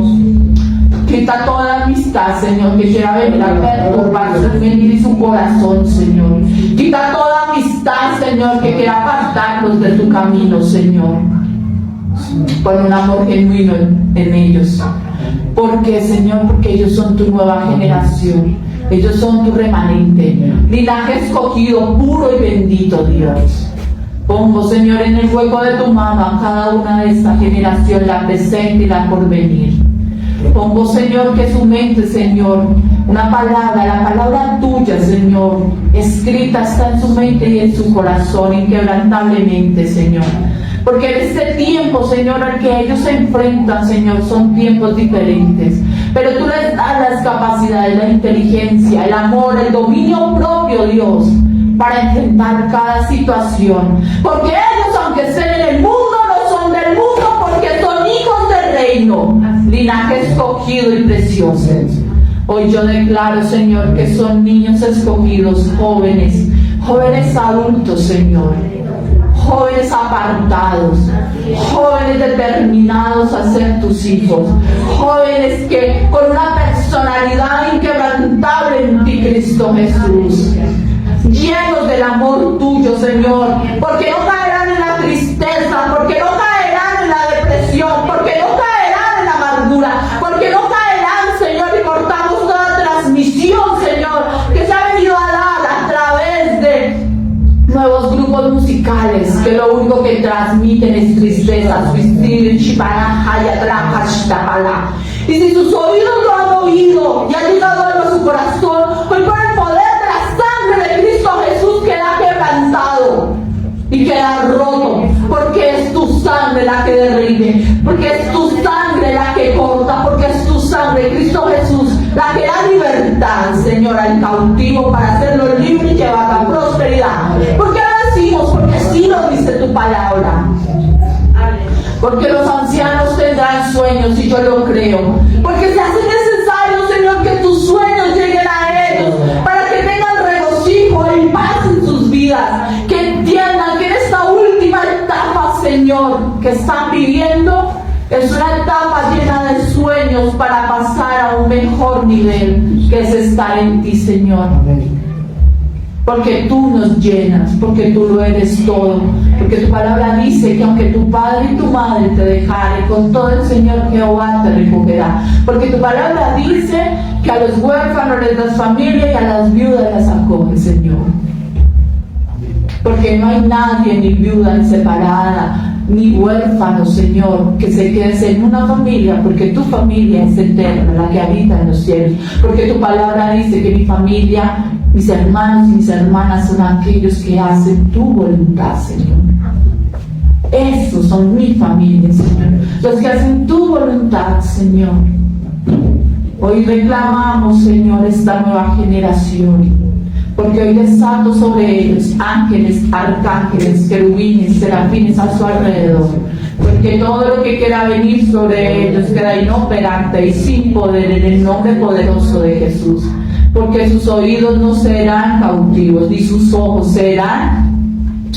Quita toda amistad, Señor, que quiera venir a perturbar su mente y su corazón, Señor. Quita toda amistad, Señor, que quiera apartarlos de tu camino, Señor. Pon un amor genuino en ellos. ¿Por qué, Señor? Porque ellos son tu nueva generación. Ellos son tu remanente, linaje escogido, puro y bendito Dios. Pongo, Señor, en el hueco de tu mano a cada una de esta generación, la presente y la porvenir. Pongo, Señor, que su mente, Señor, una palabra, la palabra tuya, Señor, escrita está en su mente y en su corazón inquebrantablemente, Señor. Porque en este tiempo, Señor, al que ellos se enfrentan, Señor, son tiempos diferentes. Pero tú les das las capacidades, la inteligencia, el amor, el dominio propio, Dios, para enfrentar cada situación. Porque ellos, aunque estén en el mundo, no son del mundo, porque son hijos del reino, linaje escogido y precioso. Hoy yo declaro, Señor, que son niños escogidos, jóvenes adultos, Señor, jóvenes apartados, jóvenes determinados a ser tus hijos, jóvenes que con una personalidad inquebrantable en ti, Cristo Jesús, llenos del amor tuyo, Señor, porque no caerán en la tristeza, porque no caerán en la depresión, porque no caerán en la amargura, porque no caerán, Señor, y cortamos toda transmisión, Señor, que se ha venido a dar a través de nuevos grupos musicales que lo único que transmiten es tristeza, suicidio, y si sus oídos lo han oído y ha llegado a su corazón, hoy por el poder de la sangre de Cristo Jesús queda quebrantado y queda roto, porque es tu sangre la que derribe, porque es tu sangre la que corta, porque es tu sangre, Cristo Jesús, la que da libertad, Señor, al cautivo para hacerlo libre y llevar a prosperidad. ¿Por qué lo decimos? Porque así lo dice tu palabra. Porque los ancianos tendrán sueños y yo lo creo. Porque se hace necesario, Señor, que tus sueños lleguen a ellos para que tengan regocijo y paz en sus vidas. Que entiendan que en esta última etapa, Señor, que están viviendo, es una etapa llena de sueños para pasar a un mejor nivel, que es estar en ti, Señor. Porque tú nos llenas, porque tú lo eres todo, porque tu palabra dice que aunque tu padre y tu madre te dejaren, con todo el Señor Jehová te recogerá. Porque tu palabra dice que a los huérfanos les das familia y a las viudas las acoge, Señor. Porque no hay nadie, ni viuda, ni separada, ni huérfano, Señor, que se quede en una familia, porque tu familia es eterna, la que habita en los cielos. Porque tu palabra dice que mi familia, mis hermanos y mis hermanas son aquellos que hacen tu voluntad, Señor. Esos son mi familia, Señor, los que hacen tu voluntad, Señor. Hoy reclamamos, Señor, esta nueva generación, porque hoy desato sobre ellos ángeles, arcángeles, querubines, serafines a su alrededor, porque todo lo que quiera venir sobre ellos queda inoperante y sin poder en el nombre poderoso de Jesús. Porque sus oídos no serán cautivos, ni sus ojos serán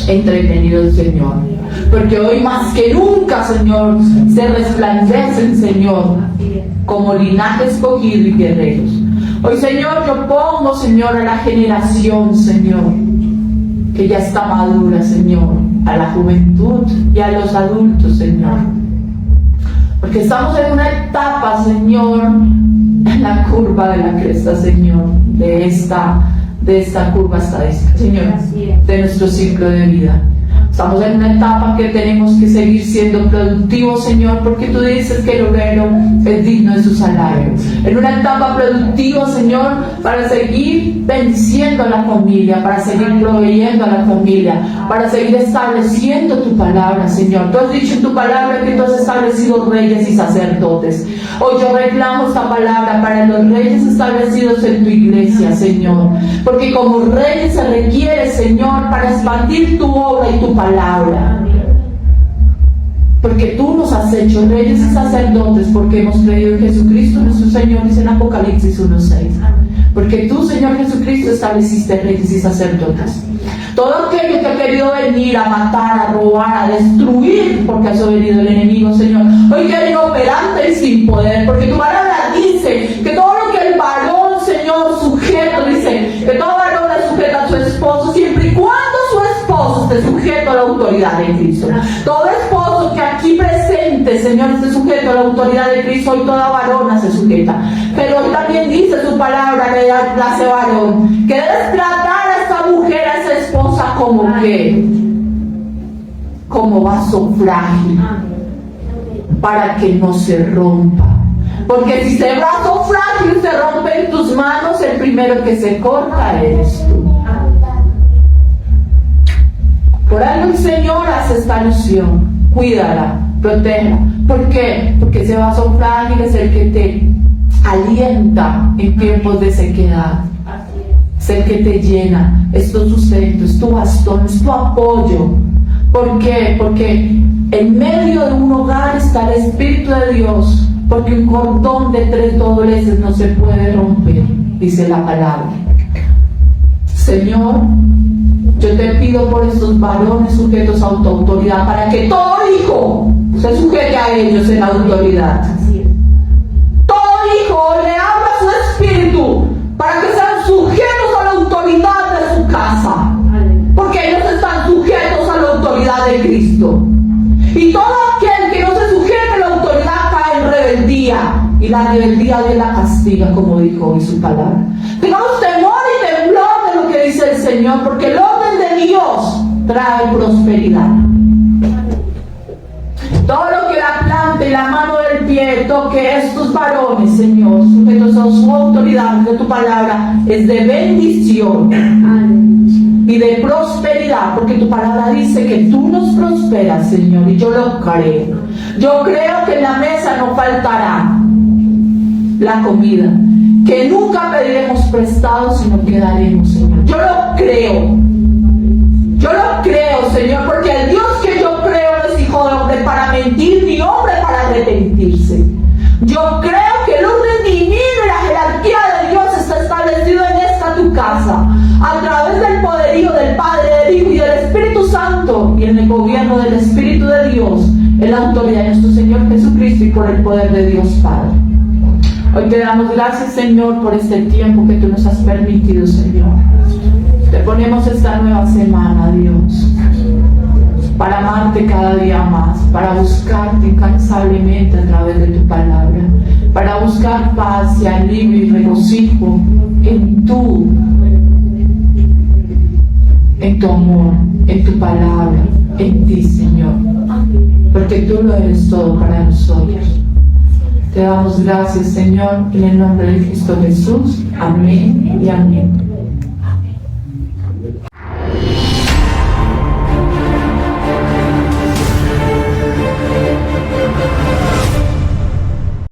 entretenidos, Señor. Porque hoy más que nunca, Señor, se resplandecen, Señor, como linaje escogido y guerreros. Hoy, Señor, yo pongo, Señor, a la generación, Señor, que ya está madura, Señor, a la juventud y a los adultos, Señor. Porque estamos en una etapa, Señor, en la curva de la cresta, Señor, de esta curva estadística, Señor, de nuestro ciclo de vida. Estamos en una etapa que tenemos que seguir siendo productivos, Señor, porque tú dices que el obrero es digno de su salario. En una etapa productiva, Señor, para seguir bendiciendo a la familia, para seguir proveyendo a la familia, para seguir estableciendo tu palabra, Señor. Tú has dicho en tu palabra que tú has establecido reyes y sacerdotes. Hoy yo reclamo esta palabra para los reyes establecidos en tu iglesia, Señor. Porque como reyes se requiere, Señor, para expandir tu obra y tu palabra. Porque tú nos has hecho reyes y sacerdotes porque hemos creído en Jesucristo nuestro Señor, dice en Apocalipsis 1:6. Porque tú, Señor Jesucristo, estableciste reyes y sacerdotes. Todo aquello que ha querido venir a matar, a robar, a destruir, porque ha venido el enemigo, Señor, hoy queda inoperante y sin poder, porque tu palabra dice que todo lo que el varón, Señor, sujeto, dice que todo varón es sujeto a su esposo, siempre y cuando su esposo esté sujeto a la autoridad de Cristo. Todo esposo que aquí presente solamente, Señor, esté sujeto a la autoridad de Cristo, y toda varona se sujeta. Pero hoy también dice su palabra, que la clase varón, que debes tratar a esta mujer, a esa esposa, como que, como vaso frágil, para que no se rompa. Porque si ese vaso frágil se rompe en tus manos, el primero que se corta eres tú. Por algo el Señor hace esta alusión. Cuídala, protégela. ¿Por qué? Porque ese vaso frágil es el que te alienta en tiempos de sequedad. Es el que te llena, es tu sustento, es tu bastón, es tu apoyo. ¿Por qué? Porque en medio de un hogar está el Espíritu de Dios. Porque un cordón de 3 dobleces no se puede romper, dice la palabra. Señor, yo te pido por estos varones sujetos a tu autoridad, para que todo hijo se sujete a ellos en la autoridad. Todo hijo le abra su espíritu para que sean sujetos a la autoridad de su casa, porque ellos están sujetos a la autoridad de Cristo. Y todo aquel que no se sujete a la autoridad cae en rebeldía, y la rebeldía Dios la castiga, como dijo hoy su palabra. Tengamos temor y temblor de lo que dice el Señor, porque el orden de Dios trae prosperidad. Todo lo que la planta y la mano del pie toque estos varones, Señor, sujetos a su autoridad, de tu palabra, es de bendición y de prosperidad, porque tu palabra dice que tú nos prosperas, Señor, y yo lo creo. Yo creo que en la mesa no faltará la comida, que nunca pediremos prestado, sino que daremos, Señor. Yo lo creo. Yo lo creo, Señor, porque el Dios que yo creo no es hijo de hombre para mentir, ni hombre para arrepentirse. Yo creo que el orden divino y la jerarquía de Dios está establecido en esta tu casa, a través del poderío del Padre, del Hijo y del Espíritu Santo, y en el gobierno del Espíritu de Dios, en la autoridad de nuestro Señor Jesucristo y por el poder de Dios Padre. Hoy te damos gracias, Señor, por este tiempo que tú nos has permitido, Señor. Te ponemos esta nueva semana, Dios, para amarte cada día más, para buscarte incansablemente a través de tu palabra, para buscar paz y alivio y regocijo en tu amor, en tu palabra, en ti, Señor, porque tú lo eres todo para nosotros. Te damos gracias, Señor, en el nombre de Cristo Jesús. Amén y amén.